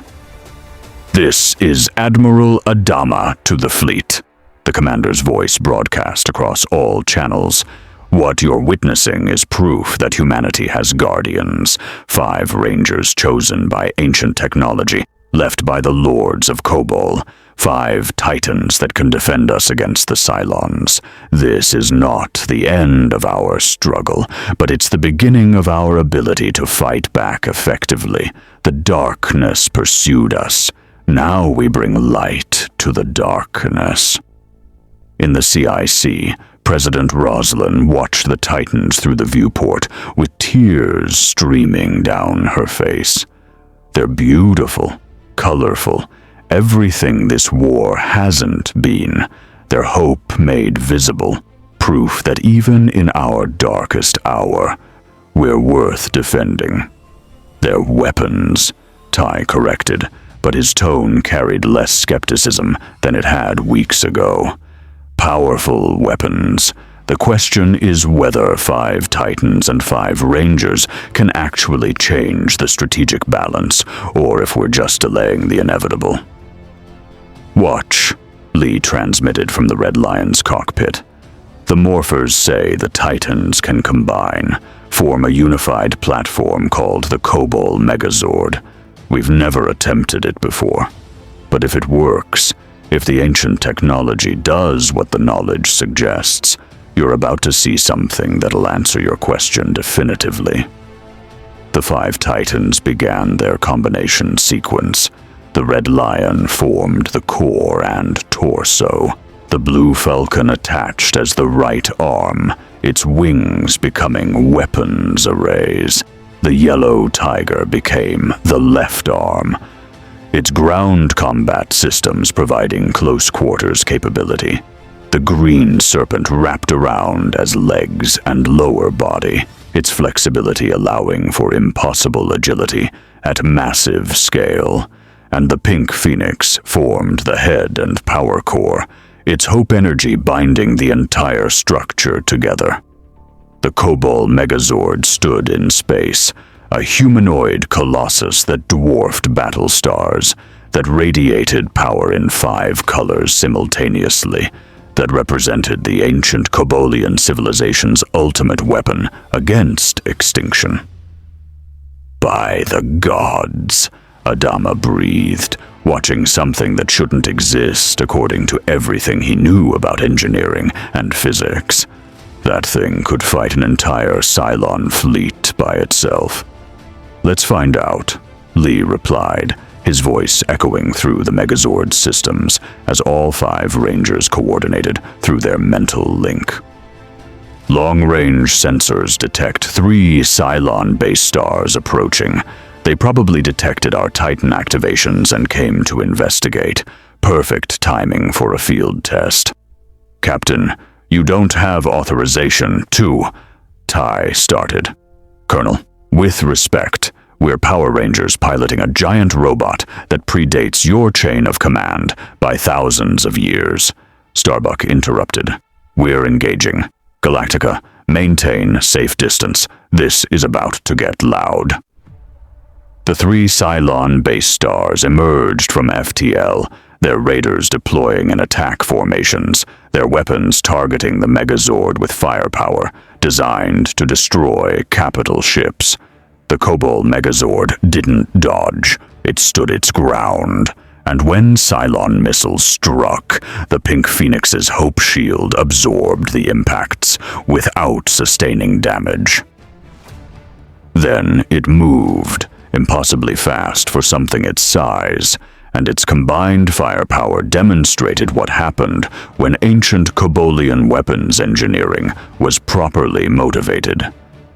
"This is Admiral Adama to the fleet," the commander's voice broadcast across all channels. "What you're witnessing is proof that humanity has guardians, 5 rangers chosen by ancient technology, left by the lords of Kobol, 5 titans that can defend us against the Cylons. This is not the end of our struggle, but it's the beginning of our ability to fight back effectively. The darkness pursued us. Now we bring light to the darkness." In the CIC, President Roslin watched the Titans through the viewport with tears streaming down her face. They're beautiful, colorful, everything this war hasn't been. Their hope made visible, proof that even in our darkest hour, we're worth defending. "Their weapons," Ty corrected, but his tone carried less skepticism than it had weeks ago. "Powerful weapons, The question is whether 5 Titans and 5 Rangers can actually change the strategic balance, or if we're just delaying the inevitable. "Watch," Lee transmitted from the Red Lion's cockpit. "The Morphers say the Titans can combine, form a unified platform called the Kobol Megazord. We've never attempted it before. But if it works, if the ancient technology does what the knowledge suggests, you're about to see something that'll answer your question definitively." The 5 Titans began their combination sequence. The Red Lion formed the core and torso. The Blue Falcon attached as the right arm, its wings becoming weapons arrays. The Yellow Tiger became the left arm, its ground combat systems providing close quarters capability. The Green Serpent wrapped around as legs and lower body, its flexibility allowing for impossible agility at massive scale. And the Pink Phoenix formed the head and power core, its hope energy binding the entire structure together. The Kobol Megazord stood in space, a humanoid colossus that dwarfed battle stars, that radiated power in 5 colors simultaneously, that represented the ancient Kobolian civilization's ultimate weapon against extinction. "By the gods," Adama breathed, watching something that shouldn't exist according to everything he knew about engineering and physics. That thing could fight an entire Cylon fleet by itself. "Let's find out," Lee replied, his voice echoing through the Megazord systems as all 5 Rangers coordinated through their mental link. Long-range sensors detect 3 Cylon base stars approaching. They probably detected our Titan activations and came to investigate. Perfect timing for a field test. "Captain, you don't have authorization to..." Ty started. "Colonel, with respect, we're Power Rangers piloting a giant robot that predates your chain of command by thousands of years." Starbuck interrupted. "We're engaging. Galactica, maintain safe distance. This is about to get loud." The 3 Cylon base stars emerged from FTL, their raiders deploying in attack formations, their weapons targeting the Megazord with firepower, designed to destroy capital ships. The Kobol Megazord didn't dodge, it stood its ground, and when Cylon missiles struck, the Pink Phoenix's Hope Shield absorbed the impacts without sustaining damage. Then it moved, impossibly fast for something its size, and its combined firepower demonstrated what happened when ancient Kobolian weapons engineering was properly motivated.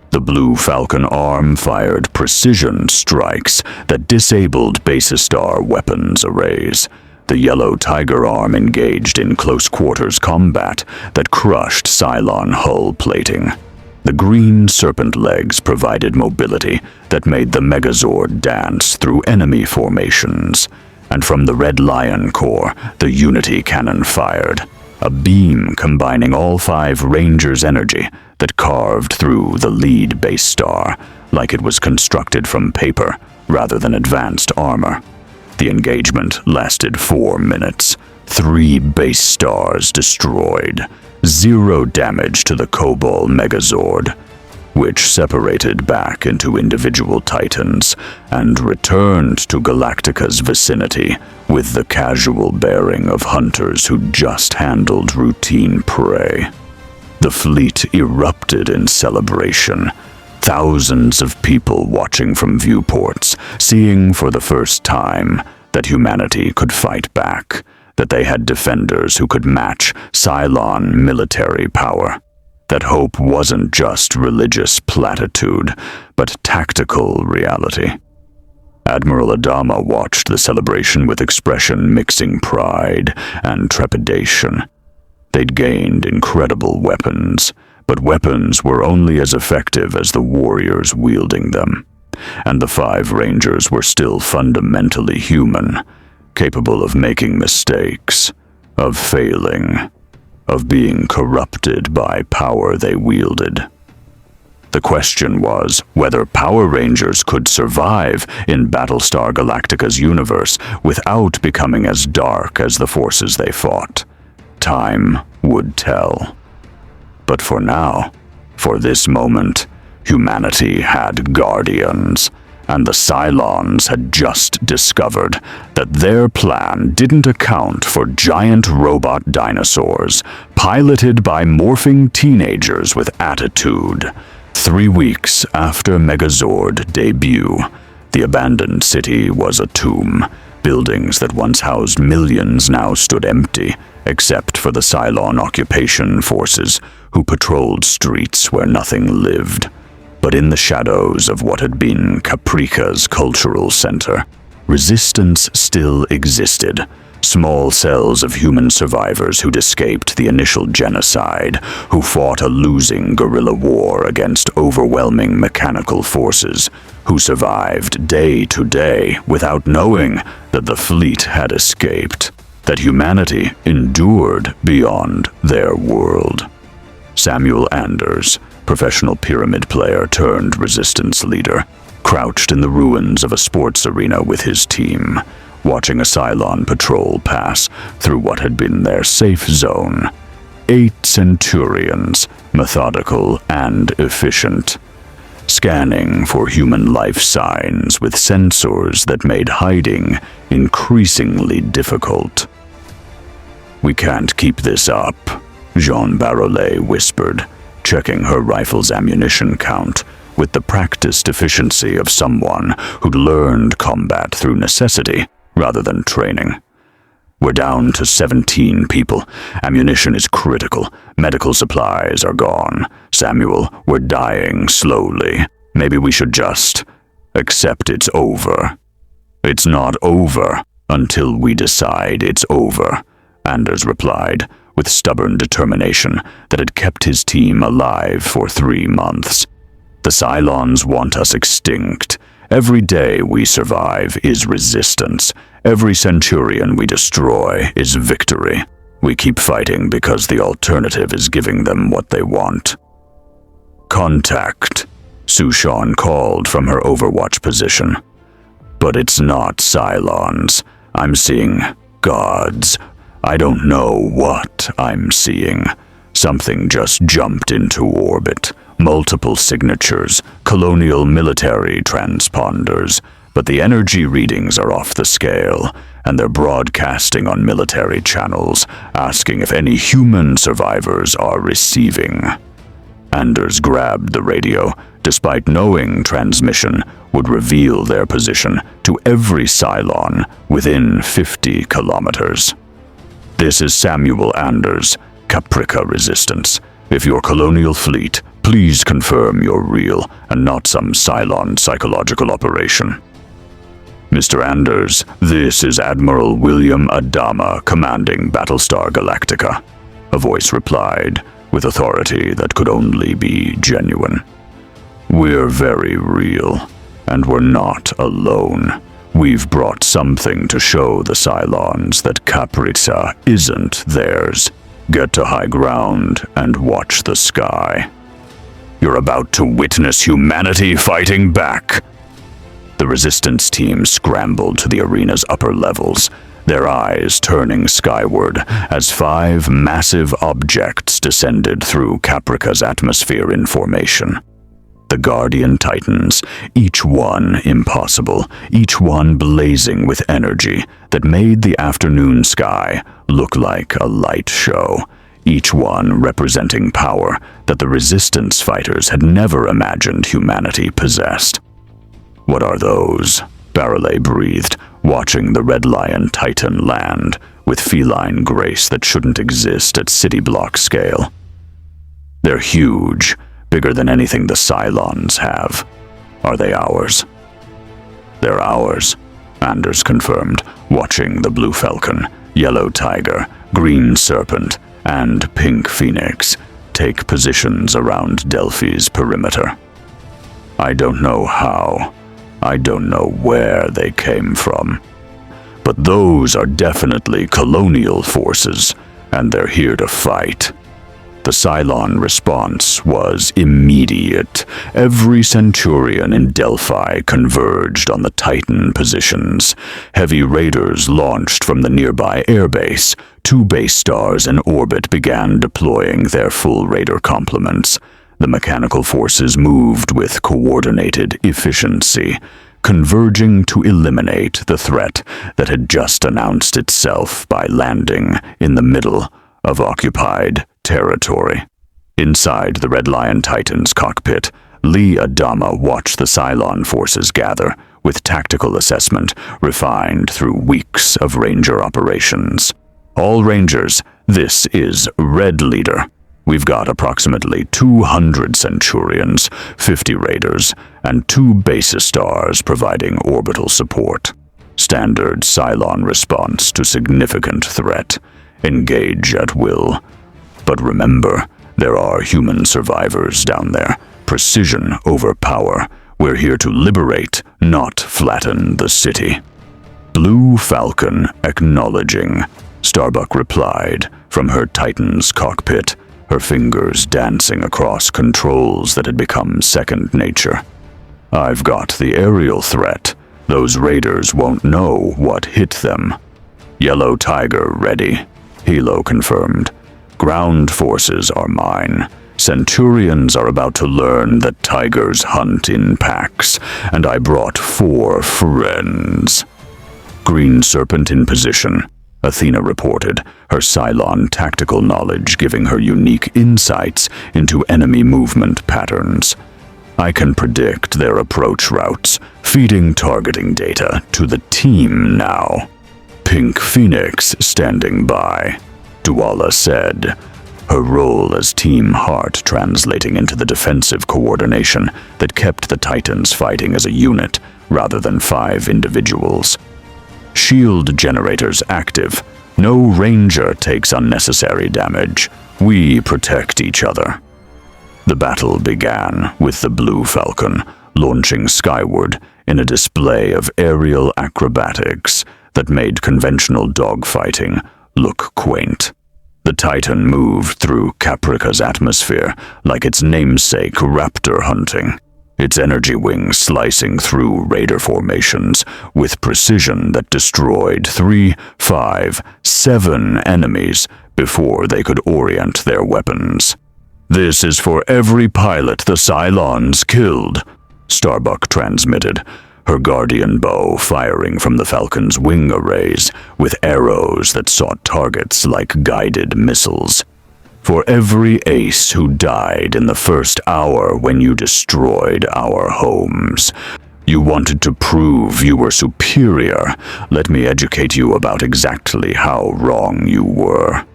The Blue Falcon arm fired precision strikes that disabled Basistar weapons arrays. The Yellow Tiger arm engaged in close-quarters combat that crushed Cylon hull plating. The Green Serpent legs provided mobility that made the Megazord dance through enemy formations. And from the Red Lion core, the Unity cannon fired, a beam combining all 5 Rangers' energy that carved through the lead base star like it was constructed from paper rather than advanced armor. The engagement lasted 4 minutes, 3 base stars destroyed, 0 damage to the Kobol Megazord, which separated back into individual Titans and returned to Galactica's vicinity with the casual bearing of hunters who just handled routine prey. The fleet erupted in celebration, thousands of people watching from viewports, seeing for the first time that humanity could fight back, that they had defenders who could match Cylon military power, that hope wasn't just religious platitude, but tactical reality. Admiral Adama watched the celebration with expression mixing pride and trepidation. They'd gained incredible weapons, but weapons were only as effective as the warriors wielding them. And the 5 Rangers were still fundamentally human, capable of making mistakes, of failing, of being corrupted by power they wielded. The question was whether Power Rangers could survive in Battlestar Galactica's universe without becoming as dark as the forces they fought. Time would tell. But for now, for this moment, humanity had guardians, and the Cylons had just discovered that their plan didn't account for giant robot dinosaurs piloted by morphing teenagers with attitude. 3 weeks after Megazord debut, the abandoned city was a tomb. Buildings that once housed millions now stood empty, except for the Cylon occupation forces who patrolled streets where nothing lived. But in the shadows of what had been Caprica's cultural center, resistance still existed. Small cells of human survivors who'd escaped the initial genocide, who fought a losing guerrilla war against overwhelming mechanical forces, who survived day to day without knowing that the fleet had escaped, that humanity endured beyond their world. Samuel Anders, professional pyramid player turned resistance leader, crouched in the ruins of a sports arena with his team, watching a Cylon patrol pass through what had been their safe zone. 8 Centurions, methodical and efficient, scanning for human life signs with sensors that made hiding increasingly difficult. "We can't keep this up," Jean Barolet whispered, checking her rifle's ammunition count with the practiced efficiency of someone who'd learned combat through necessity rather than training. "We're down to 17 people. Ammunition is critical. Medical supplies are gone. Samuel, we're dying slowly. Maybe we should just accept it's over." "It's not over until we decide it's over," Anders replied, with stubborn determination that had kept his team alive for 3 months. "The Cylons want us extinct. Every day we survive is resistance. Every Centurion we destroy is victory. We keep fighting because the alternative is giving them what they want." "Contact," Sushan called from her Overwatch position. "But it's not Cylons. I'm seeing gods. I don't know what I'm seeing. Something just jumped into orbit. Multiple signatures, colonial military transponders, but the energy readings are off the scale, and they're broadcasting on military channels, asking if any human survivors are receiving." Anders grabbed the radio, despite knowing transmission would reveal their position to every Cylon within 50 kilometers. "This is Samuel Anders, Caprica Resistance. If your colonial fleet, please confirm you're real and not some Cylon psychological operation." "Mr. Anders, this is Admiral William Adama commanding Battlestar Galactica," a voice replied, with authority that could only be genuine. "We're very real, and we're not alone. We've brought something to show the Cylons that Caprica isn't theirs. Get to high ground and watch the sky. You're about to witness humanity fighting back." The resistance team scrambled to the arena's upper levels, their eyes turning skyward as 5 massive objects descended through Caprica's atmosphere in formation. The Guardian Titans, each one impossible, each one blazing with energy that made the afternoon sky look like a light show, each one representing power that the resistance fighters had never imagined humanity possessed. "What are those?" Barolet breathed, watching the Red Lion Titan land with feline grace that shouldn't exist at city block scale. "They're huge. Bigger than anything the Cylons have. Are they ours?" "They're ours," Anders confirmed, watching the Blue Falcon, Yellow Tiger, Green Serpent, and Pink Phoenix take positions around Delphi's perimeter. "I don't know how. I don't know where they came from. But those are definitely colonial forces. and they're here to fight. The Cylon response was immediate. Every Centurion in Delphi converged on the Titan positions. Heavy raiders launched from the nearby airbase. 2 base stars in orbit began deploying their full raider complements. The mechanical forces moved with coordinated efficiency, converging to eliminate the threat that had just announced itself by landing in the middle of occupied territory. Inside the Red Lion Titan's cockpit, Lee Adama watched the Cylon forces gather, with tactical assessment refined through weeks of Ranger operations. All Rangers, this is Red Leader. We've got approximately 200 Centurions, 50 Raiders, and 2 Basis Stars providing orbital support. Standard Cylon response to significant threat. Engage at will. But remember, there are human survivors down there. Precision over power. We're here to liberate, not flatten the city. Blue Falcon acknowledging. Starbuck replied from her Titan's cockpit, her fingers dancing across controls that had become second nature. I've got the aerial threat. Those raiders won't know what hit them. Yellow Tiger ready. Hilo confirmed. Ground forces are mine. Centurions are about to learn that tigers hunt in packs, and I brought 4 friends. Green Serpent in position, Athena reported, her Cylon tactical knowledge giving her unique insights into enemy movement patterns. I can predict their approach routes, feeding targeting data to the team now. Pink Phoenix standing by, Duala said, her role as Team Heart translating into the defensive coordination that kept the Titans fighting as a unit rather than 5 individuals. Shield generators active. No Ranger takes unnecessary damage. We protect each other. The battle began with the Blue Falcon launching skyward in a display of aerial acrobatics that made conventional dogfighting look quaint. The Titan moved through Caprica's atmosphere like its namesake raptor hunting, its energy wings slicing through raider formations with precision that destroyed 3, 5, 7 enemies before they could orient their weapons. This is for every pilot the Cylons killed, Starbuck transmitted, her guardian bow firing from the Falcon's wing arrays with arrows that sought targets like guided missiles. For every ace who died in the first hour when you destroyed our homes. You wanted to prove you were superior. Let me educate you about exactly how wrong you were.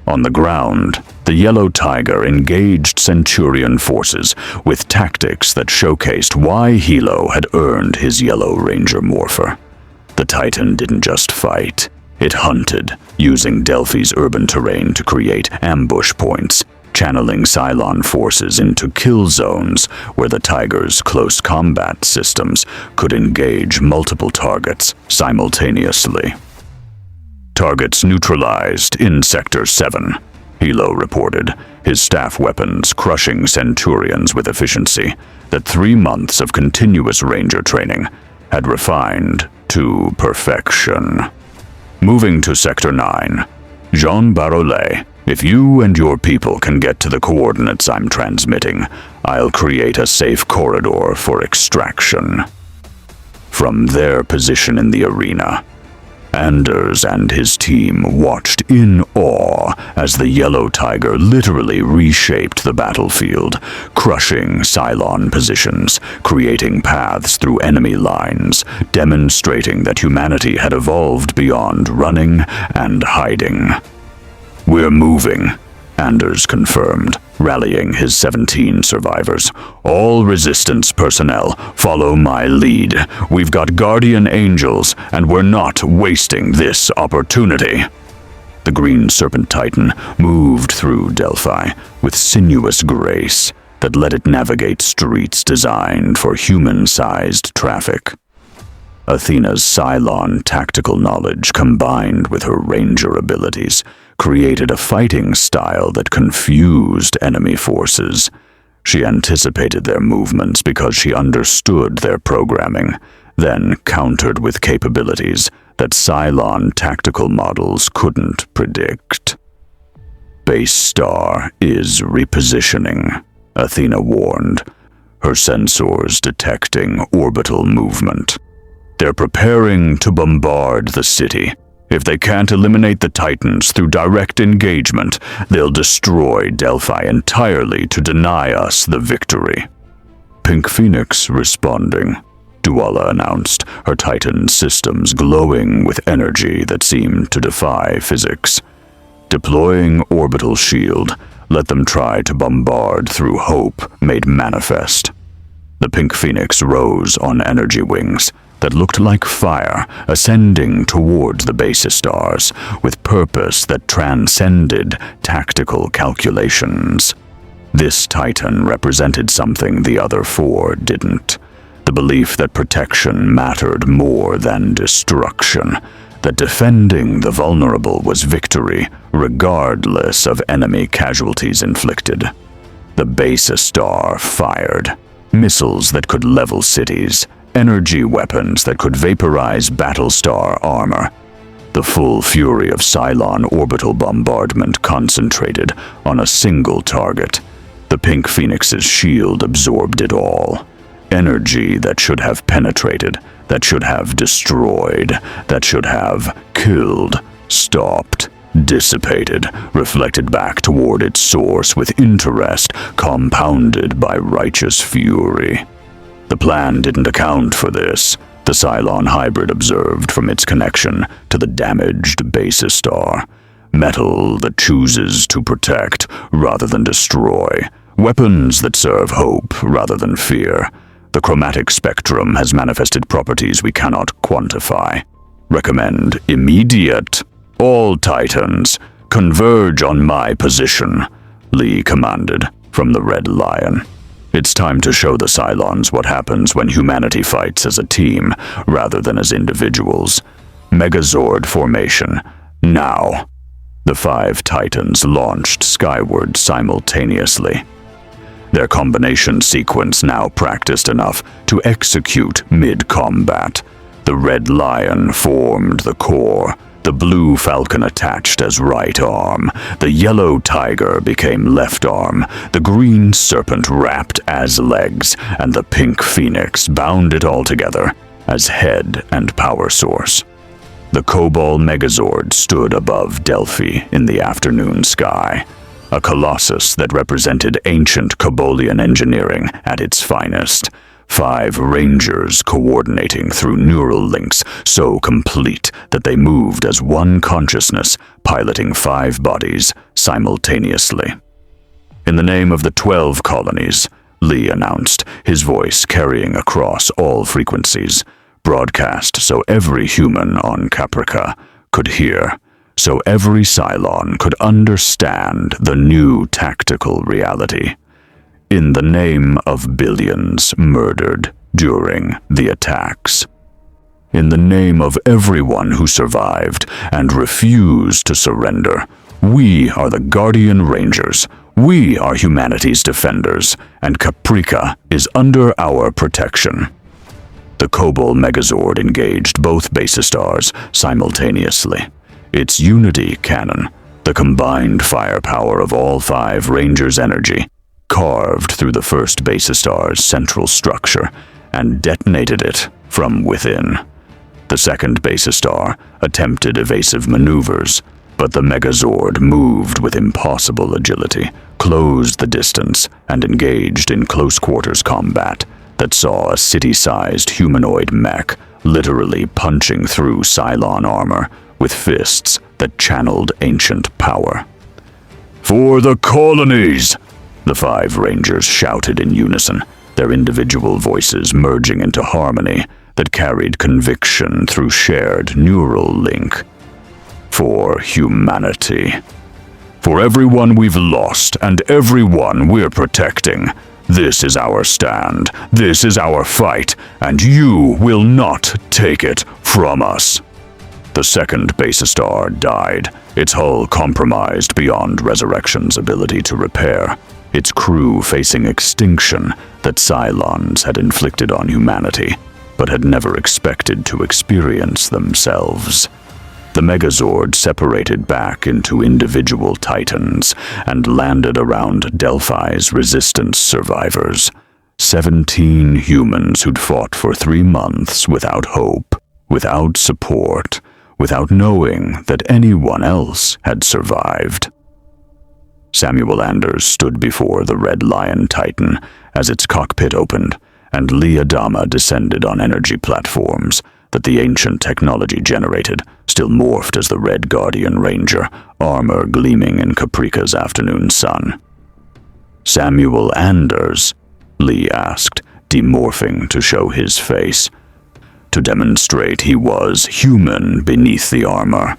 On the ground, the Yellow Tiger engaged Centurion forces with tactics that showcased why Hilo had earned his Yellow Ranger morpher. The Titan didn't just fight. It hunted, using Delphi's urban terrain to create ambush points, channeling Cylon forces into kill zones where the Tiger's close combat systems could engage multiple targets simultaneously. Targets neutralized in Sector 7, Hilo reported, his staff weapons crushing Centurions with efficiency that 3 months of continuous Ranger training had refined to perfection. Moving to Sector 9, Jean Barolet, if you and your people can get to the coordinates I'm transmitting, I'll create a safe corridor for extraction. From their position in the arena, Anders and his team watched in awe as the Yellow Tiger literally reshaped the battlefield, crushing Cylon positions, creating paths through enemy lines, demonstrating that humanity had evolved beyond running and hiding. We're moving, Anders confirmed, rallying his 17 survivors. All Resistance personnel, follow my lead. We've got guardian angels, and we're not wasting this opportunity. The Green Serpent Titan moved through Delphi with sinuous grace that let it navigate streets designed for human-sized traffic. Athena's Cylon tactical knowledge combined with her Ranger abilities created a fighting style that confused enemy forces. She anticipated their movements because she understood their programming, then countered with capabilities that Cylon tactical models couldn't predict. Base Star is repositioning, Athena warned, her sensors detecting orbital movement. They're preparing to bombard the city. If they can't eliminate the Titans through direct engagement, they'll destroy Delphi entirely to deny us the victory. Pink Phoenix responding, Duala announced, her Titan systems glowing with energy that seemed to defy physics. Deploying orbital shield, let them try to bombard through hope made manifest. The Pink Phoenix rose on energy wings that looked like fire ascending towards the base stars with purpose that transcended tactical calculations. This Titan represented something the other four didn't. The belief that protection mattered more than destruction, that defending the vulnerable was victory, regardless of enemy casualties inflicted. The base star fired. Missiles that could level cities, energy weapons that could vaporize Battlestar armor. The full fury of Cylon orbital bombardment concentrated on a single target. The Pink Phoenix's shield absorbed it all. Energy that should have penetrated, that should have destroyed, that should have killed, stopped, dissipated, reflected back toward its source with interest compounded by righteous fury. The plan didn't account for this, the Cylon hybrid observed from its connection to the damaged base star. Metal that chooses to protect rather than destroy. Weapons that serve hope rather than fear. The chromatic spectrum has manifested properties we cannot quantify. Recommend immediate. All Titans, converge on my position, Lee commanded from the Red Lion. It's time to show the Cylons what happens when humanity fights as a team rather than as individuals. Megazord formation, now. The 5 Titans launched skyward simultaneously. Their combination sequence now practiced enough to execute mid-combat. The Red Lion formed the core. The Blue Falcon attached as right arm. The Yellow Tiger became left arm. The Green Serpent wrapped as legs. And the Pink Phoenix bound it all together as head and power source. The Cobol Megazord stood above Delphi in the afternoon sky. A colossus that represented ancient Cobolian engineering at its finest. 5 Rangers coordinating through neural links so complete that they moved as one consciousness, piloting 5 bodies simultaneously. In the name of the 12 colonies, Lee announced, his voice carrying across all frequencies, broadcast so every human on Caprica could hear, so every Cylon could understand the new tactical reality. In the name of billions murdered during the attacks. In the name of everyone who survived and refused to surrender, we are the Guardian Rangers. We are humanity's defenders, and Caprica is under our protection. The Cobol Megazord engaged both base stars simultaneously. Its Unity cannon, the combined firepower of all 5 Rangers' energy, carved through the first base star's central structure and detonated it from within. The second base star attempted evasive maneuvers, but the Megazord moved with impossible agility, closed the distance, and engaged in close-quarters combat that saw a city-sized humanoid mech literally punching through Cylon armor with fists that channeled ancient power. "For the colonies!" The 5 Rangers shouted in unison, their individual voices merging into harmony that carried conviction through shared neural link. For humanity. For everyone we've lost and everyone we're protecting. This is our stand, this is our fight, and you will not take it from us. The second Battlestar died, its hull compromised beyond Resurrection's ability to repair, its crew facing extinction that Cylons had inflicted on humanity, but had never expected to experience themselves. The Megazord separated back into individual Titans and landed around Delphi's resistance survivors. 17 humans who'd fought for 3 months without hope, without support, without knowing that anyone else had survived. Samuel Anders stood before the Red Lion Titan as its cockpit opened, and Lee Adama descended on energy platforms that the ancient technology generated, still morphed as the Red Guardian Ranger, armor gleaming in Caprica's afternoon sun. "Samuel Anders?" Lee asked, demorphing to show his face, to demonstrate he was human beneath the armor.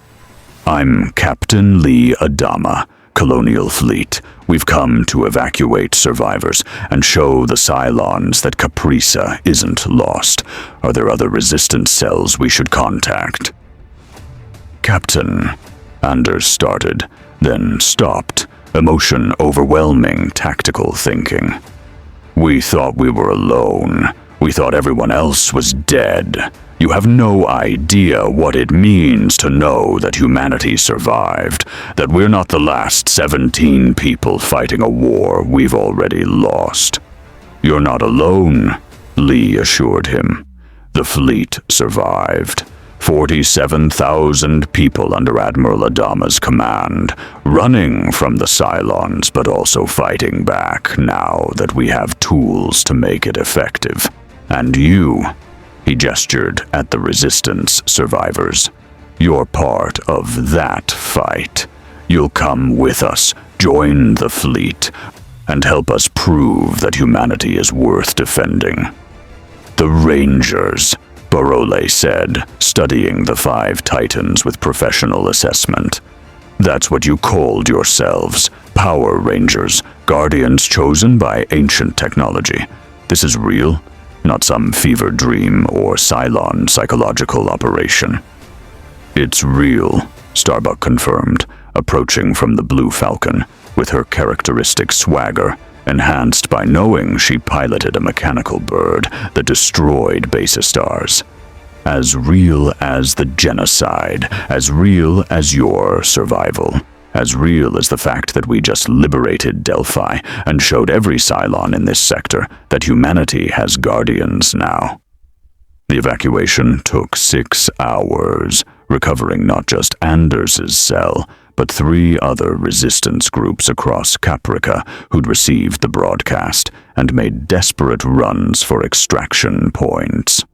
"I'm Captain Lee Adama, Colonial Fleet. We've come to evacuate survivors and show the Cylons that Caprica isn't lost. Are there other resistance cells we should contact?" "Captain," Anders started, then stopped, emotion overwhelming tactical thinking. "We thought we were alone. We thought everyone else was dead. You have no idea what it means to know that humanity survived, that we're not the last 17 people fighting a war we've already lost." "You're not alone," Lee assured him. "The fleet survived. 47,000 people under Admiral Adama's command, running from the Cylons but also fighting back now that we have tools to make it effective. And you," he gestured at the resistance survivors, "you're part of that fight. You'll come with us, join the fleet, and help us prove that humanity is worth defending." "The Rangers," Barole said, studying the 5 Titans with professional assessment. "That's what you called yourselves, Power Rangers, guardians chosen by ancient technology. This is real, not some fever dream or Cylon psychological operation." "It's real," Starbuck confirmed, approaching from the Blue Falcon, with her characteristic swagger, enhanced by knowing she piloted a mechanical bird that destroyed Battlestars. "As real as the genocide, as real as your survival, as real as the fact that we just liberated Delphi and showed every Cylon in this sector that humanity has guardians now." The evacuation took 6 hours, recovering not just Anders's cell, but 3 other resistance groups across Caprica who'd received the broadcast and made desperate runs for extraction points.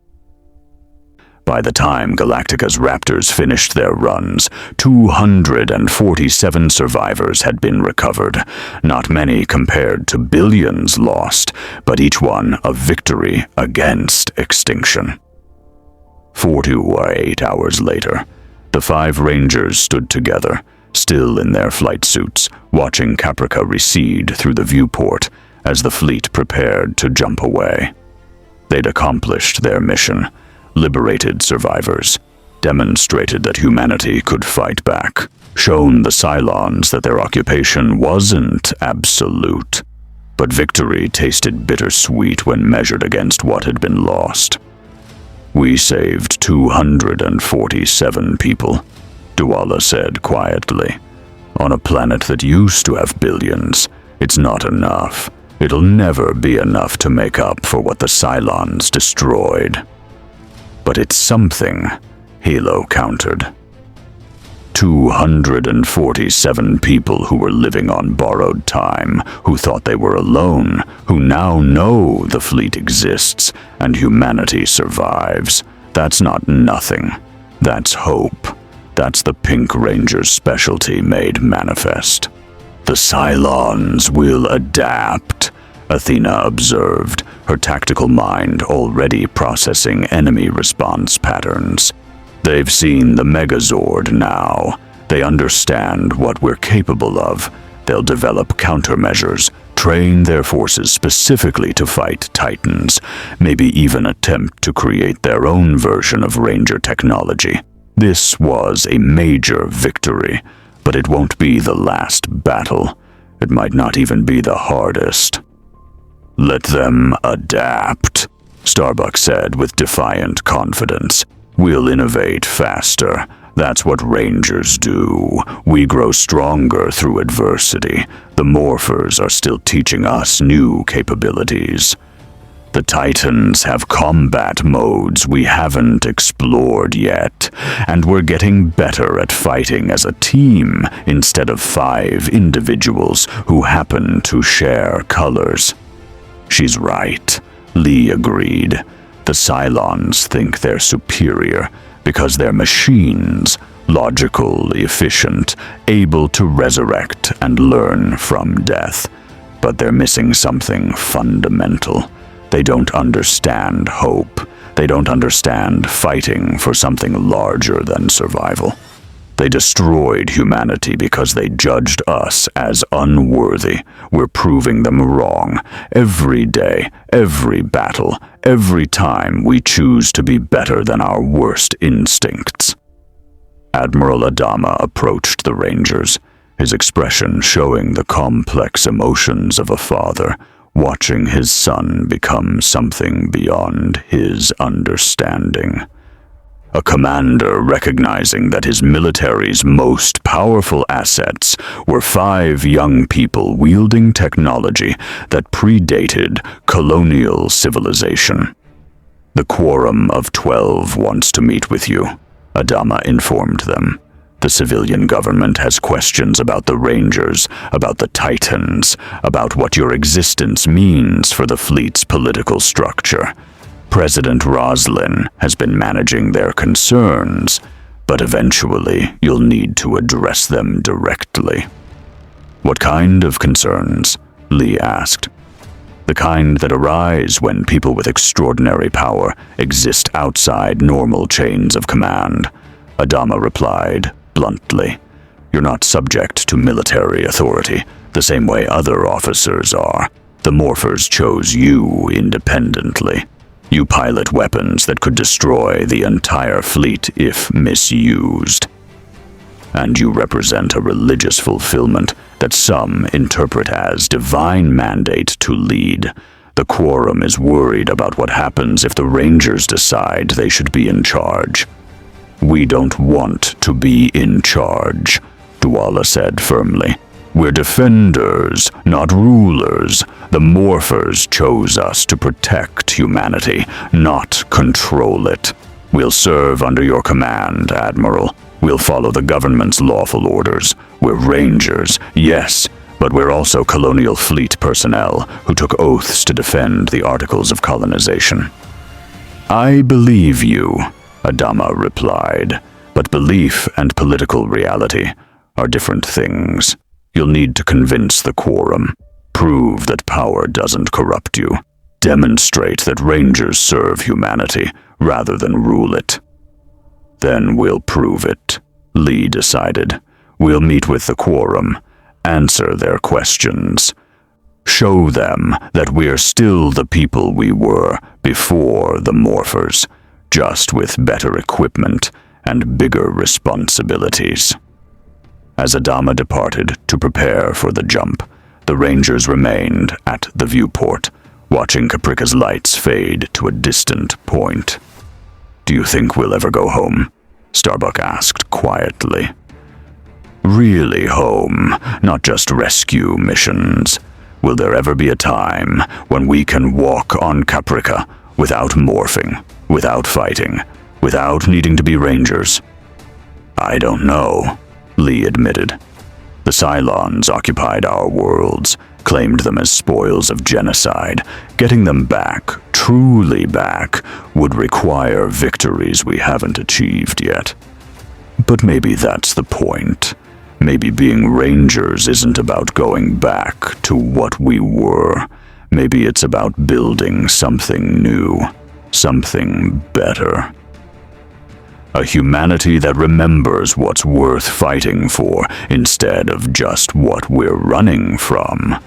By the time Galactica's Raptors finished their runs, 247 survivors had been recovered, not many compared to billions lost, but each one a victory against extinction. 48 hours later, the 5 Rangers stood together, still in their flight suits, watching Caprica recede through the viewport as the fleet prepared to jump away. They'd accomplished their mission, liberated survivors, demonstrated that humanity could fight back, shown the Cylons that their occupation wasn't absolute. But victory tasted bittersweet when measured against what had been lost. "We saved 247 people," Duala said quietly. "On a planet that used to have billions, it's not enough. It'll never be enough to make up for what the Cylons destroyed." "But it's something," Halo countered. 247 people who were living on borrowed time, who thought they were alone, who now know the fleet exists and humanity survives. That's not nothing. That's hope. That's the Pink Ranger's specialty made manifest. "The Cylons will adapt," Athena observed, her tactical mind already processing enemy response patterns. "They've seen the Megazord now. They understand what we're capable of. They'll develop countermeasures, train their forces specifically to fight Titans, maybe even attempt to create their own version of Ranger technology. This was a major victory, but it won't be the last battle. It might not even be the hardest. Let them adapt, Starbuck said with defiant confidence. We'll innovate faster. That's what Rangers do. We grow stronger through adversity. The Morphers are still teaching us new capabilities. The Titans have combat modes we haven't explored yet, and we're getting better at fighting as a team instead of 5 individuals who happen to share colors. She's right, Lee agreed. The Cylons think they're superior because they're machines, logical, efficient, able to resurrect and learn from death. But they're missing something fundamental. They don't understand hope. They don't understand fighting for something larger than survival. They destroyed humanity because they judged us as unworthy. We're proving them wrong. Every day, every battle, every time we choose to be better than our worst instincts. Admiral Adama approached the Rangers, his expression showing the complex emotions of a father, watching his son become something beyond his understanding. A commander recognizing that his military's most powerful assets were 5 young people wielding technology that predated colonial civilization. The Quorum of 12 wants to meet with you, Adama informed them. The civilian government has questions about the Rangers, about the Titans, about what your existence means for the fleet's political structure. President Roslin has been managing their concerns, but eventually you'll need to address them directly. What kind of concerns? Lee asked. The kind that arise when people with extraordinary power exist outside normal chains of command, Adama replied bluntly. You're not subject to military authority, the same way other officers are. The Morphers chose you independently. You pilot weapons that could destroy the entire fleet if misused. And you represent a religious fulfillment that some interpret as divine mandate to lead. The Quorum is worried about what happens if the Rangers decide they should be in charge. We don't want to be in charge, Dwala said firmly. We're defenders, not rulers. The Morphers chose us to protect humanity, not control it. We'll serve under your command, Admiral. We'll follow the government's lawful orders. We're Rangers, yes, but we're also colonial fleet personnel who took oaths to defend the Articles of Colonization. I believe you, Adama replied, but belief and political reality are different things. You'll need to convince the Quorum. Prove that power doesn't corrupt you. Demonstrate that Rangers serve humanity rather than rule it. Then we'll prove it, Lee decided. We'll meet with the Quorum, answer their questions. Show them that we're still the people we were before the Morphers, just with better equipment and bigger responsibilities. As Adama departed to prepare for the jump, the Rangers remained at the viewport, watching Caprica's lights fade to a distant point. Do you think we'll ever go home? Starbuck asked quietly. Really home, not just rescue missions. Will there ever be a time when we can walk on Caprica without morphing, without fighting, without needing to be Rangers? I don't know, Lee admitted. The Cylons occupied our worlds, claimed them as spoils of genocide. Getting them back, truly back, would require victories we haven't achieved yet. But maybe that's the point. Maybe being Rangers isn't about going back to what we were. Maybe it's about building something new, something better. A humanity that remembers what's worth fighting for instead of just what we're running from.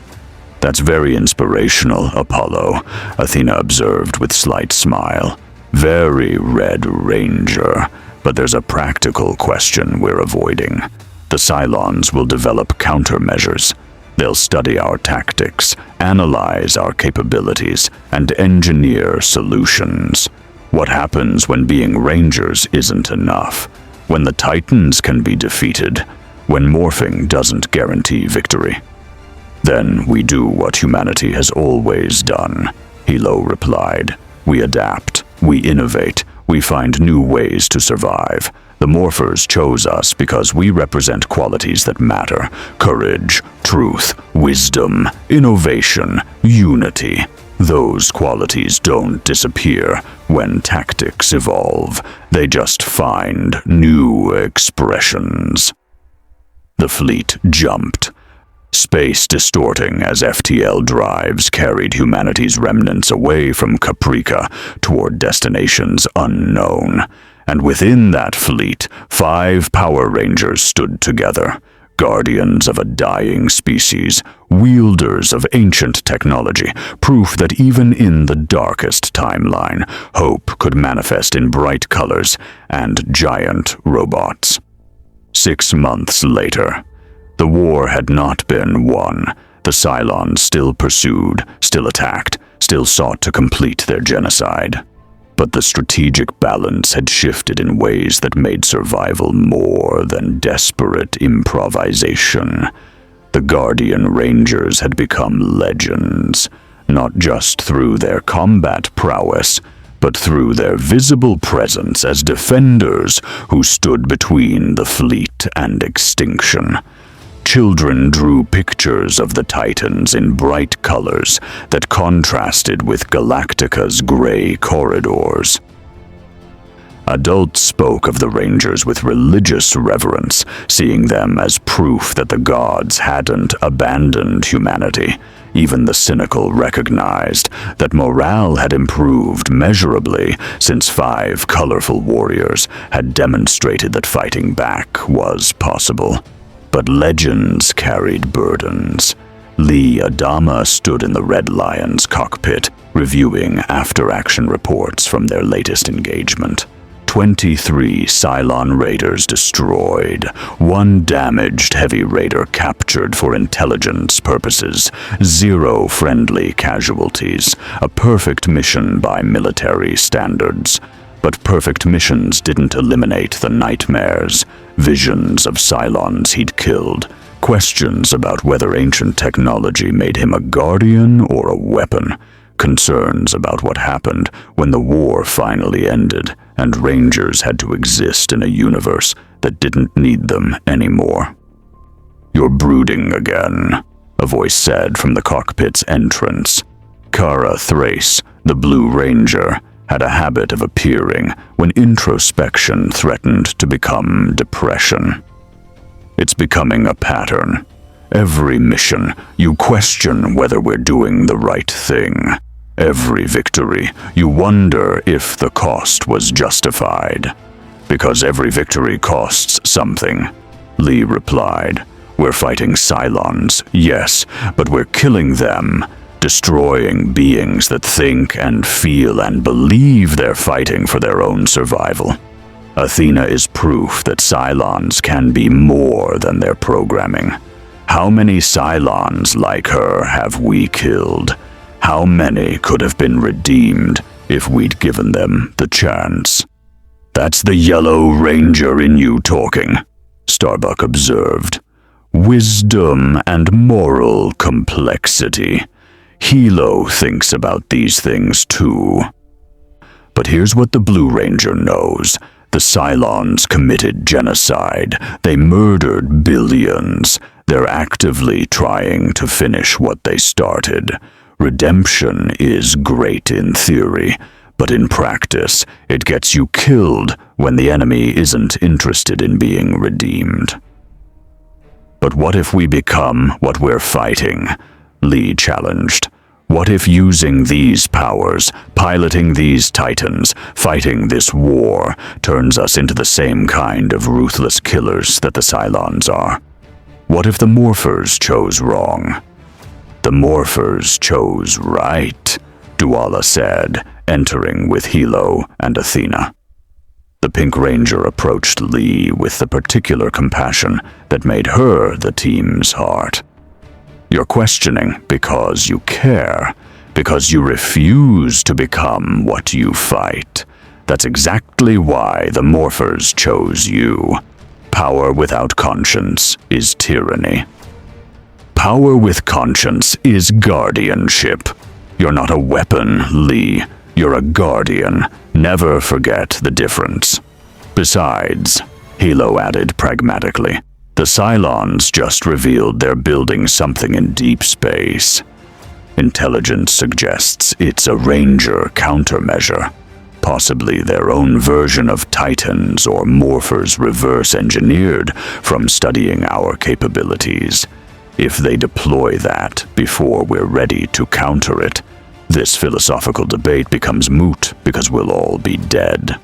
That's very inspirational, Apollo, Athena observed with slight smile. Very Red Ranger. But there's a practical question we're avoiding. The Cylons will develop countermeasures. They'll study our tactics, analyze our capabilities, and engineer solutions. What happens when being Rangers isn't enough? When the Titans can be defeated? When morphing doesn't guarantee victory? Then we do what humanity has always done, Hilo replied. We adapt, we innovate, we find new ways to survive. The Morphers chose us because we represent qualities that matter: courage, truth, wisdom, innovation, unity. Those qualities don't disappear when tactics evolve. They just find new expressions. The fleet jumped, space distorting as FTL drives carried humanity's remnants away from Caprica toward destinations unknown. And within that fleet, 5 Power Rangers stood together, guardians of a dying species, wielders of ancient technology, proof that even in the darkest timeline, hope could manifest in bright colors and giant robots. 6 months later, the war had not been won. The Cylons still pursued, still attacked, still sought to complete their genocide. But the strategic balance had shifted in ways that made survival more than desperate improvisation. The Guardian Rangers had become legends, not just through their combat prowess, but through their visible presence as defenders who stood between the fleet and extinction. Children drew pictures of the Titans in bright colors that contrasted with Galactica's gray corridors. Adults spoke of the Rangers with religious reverence, seeing them as proof that the gods hadn't abandoned humanity. Even the cynical recognized that morale had improved measurably since 5 colorful warriors had demonstrated that fighting back was possible. But legends carried burdens. Lee Adama stood in the Red Lion's cockpit, reviewing after-action reports from their latest engagement. 23 Cylon raiders destroyed, 1 damaged heavy raider captured for intelligence purposes, 0 friendly casualties, a perfect mission by military standards. But perfect missions didn't eliminate the nightmares, visions of Cylons he'd killed, questions about whether ancient technology made him a guardian or a weapon, concerns about what happened when the war finally ended and Rangers had to exist in a universe that didn't need them anymore. "You're brooding again," a voice said from the cockpit's entrance. Kara Thrace, the Blue Ranger, had a habit of appearing when introspection threatened to become depression. "It's becoming a pattern. Every mission, you question whether we're doing the right thing. Every victory, you wonder if the cost was justified. Because every victory costs something," Lee replied. "We're fighting Cylons, yes, but we're killing them. Destroying beings that think and feel and believe they're fighting for their own survival. Athena is proof that Cylons can be more than their programming. How many Cylons like her have we killed? How many could have been redeemed if we'd given them the chance?" "That's the Yellow Ranger in you talking," Starbuck observed. "Wisdom and moral complexity. Hilo thinks about these things too. But here's what the Blue Ranger knows. The Cylons committed genocide. They murdered billions. They're actively trying to finish what they started. Redemption is great in theory, but in practice, it gets you killed when the enemy isn't interested in being redeemed." "But what if we become what we're fighting?" Lee challenged. "What if using these powers, piloting these Titans, fighting this war, turns us into the same kind of ruthless killers that the Cylons are? What if the Morphers chose wrong?" "The Morphers chose right," Duala said, entering with Hilo and Athena. The Pink Ranger approached Lee with the particular compassion that made her the team's heart. "You're questioning because you care, because you refuse to become what you fight. That's exactly why the Morphers chose you. Power without conscience is tyranny. Power with conscience is guardianship. You're not a weapon, Lee. You're a guardian. Never forget the difference." "Besides," Hilo added pragmatically, "the Cylons just revealed they're building something in deep space. Intelligence suggests it's a Ranger countermeasure. Possibly their own version of Titans or Morphers reverse-engineered from studying our capabilities. If they deploy that before we're ready to counter it, this philosophical debate becomes moot because we'll all be dead.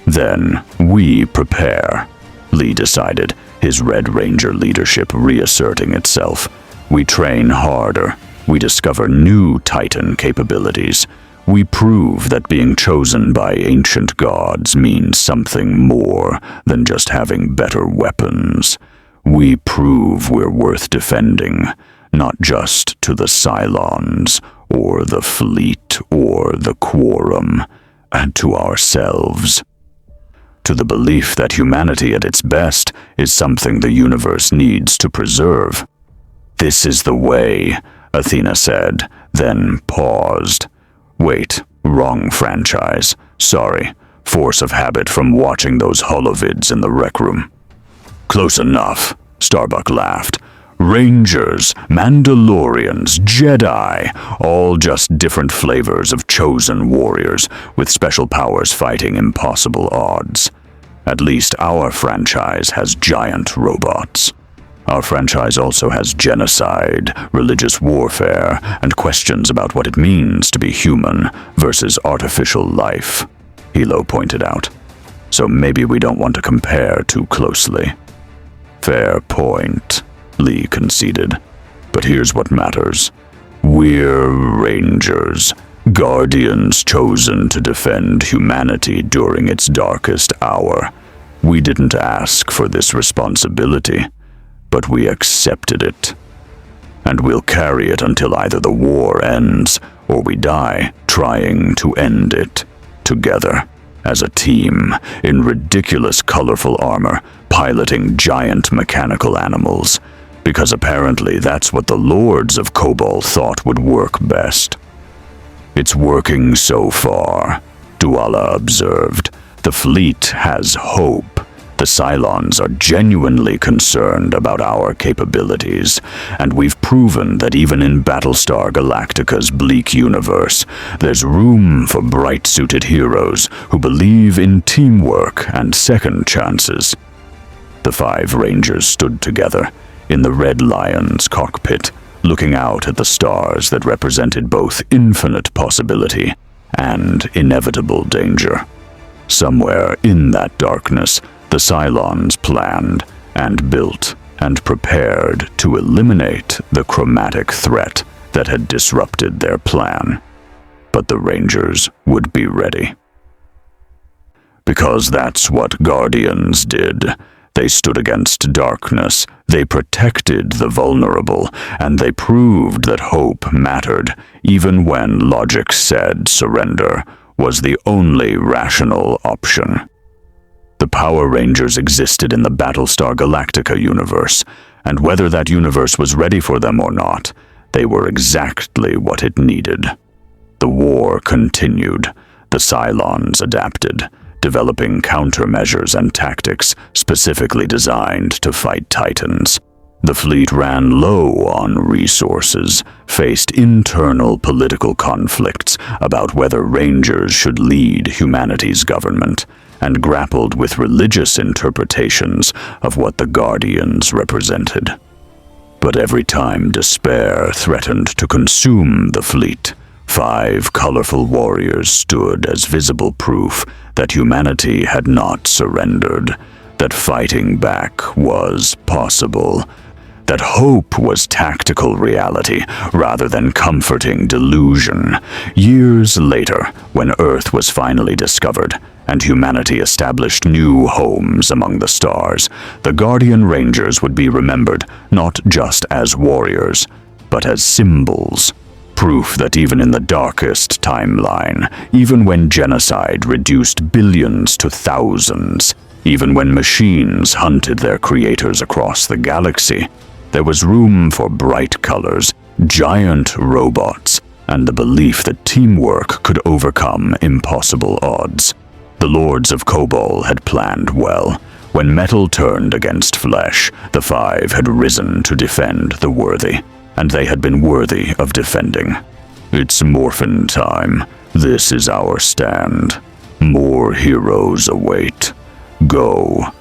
Then we prepare," Lee decided, his Red Ranger leadership reasserting itself. "We train harder. We discover new Titan capabilities. We prove that being chosen by ancient gods means something more than just having better weapons. We prove we're worth defending, not just to the Cylons, or the fleet, or the Quorum, and to ourselves. To the belief that humanity at its best is something the universe needs to preserve." "This is the way," Athena said, then paused. "Wait, wrong franchise. Sorry, force of habit from watching those holovids in the rec room." "Close enough," Starbuck laughed. "Rangers, Mandalorians, Jedi, all just different flavors of chosen warriors with special powers fighting impossible odds. At least our franchise has giant robots. Our franchise also has genocide, religious warfare, and questions about what it means to be human versus artificial life," Hilo pointed out. "So maybe we don't want to compare too closely." "Fair point," Lee conceded. "But here's what matters. We're Rangers, guardians chosen to defend humanity during its darkest hour. We didn't ask for this responsibility, but we accepted it. And we'll carry it until either the war ends or we die trying to end it, together, as a team, in ridiculous colorful armor, piloting giant mechanical animals, because apparently that's what the Lords of Kobol thought would work best." "It's working so far," Duala observed. "The fleet has hope. The Cylons are genuinely concerned about our capabilities, and we've proven that even in Battlestar Galactica's bleak universe, there's room for bright-suited heroes who believe in teamwork and second chances." The 5 Rangers stood together in the Red Lion's cockpit, looking out at the stars that represented both infinite possibility and inevitable danger. Somewhere in that darkness, the Cylons planned and built and prepared to eliminate the chromatic threat that had disrupted their plan. But the Rangers would be ready. Because that's what Guardians did. They stood against darkness, they protected the vulnerable, and they proved that hope mattered, even when logic said surrender was the only rational option. The Power Rangers existed in the Battlestar Galactica universe, and whether that universe was ready for them or not, they were exactly what it needed. The war continued. The Cylons adapted, developing countermeasures and tactics specifically designed to fight Titans. The fleet ran low on resources, faced internal political conflicts about whether Rangers should lead humanity's government, and grappled with religious interpretations of what the Guardians represented. But every time despair threatened to consume the fleet, 5 colorful warriors stood as visible proof that humanity had not surrendered, that fighting back was possible, that hope was tactical reality rather than comforting delusion. Years later, when Earth was finally discovered, and humanity established new homes among the stars, the Guardian Rangers would be remembered not just as warriors, but as symbols. Proof that even in the darkest timeline, even when genocide reduced billions to thousands, even when machines hunted their creators across the galaxy, there was room for bright colors, giant robots, and the belief that teamwork could overcome impossible odds. The Lords of Kobol had planned well. When metal turned against flesh, the Five had risen to defend the worthy, and they had been worthy of defending. It's morphin time. This is our stand. More heroes await. Go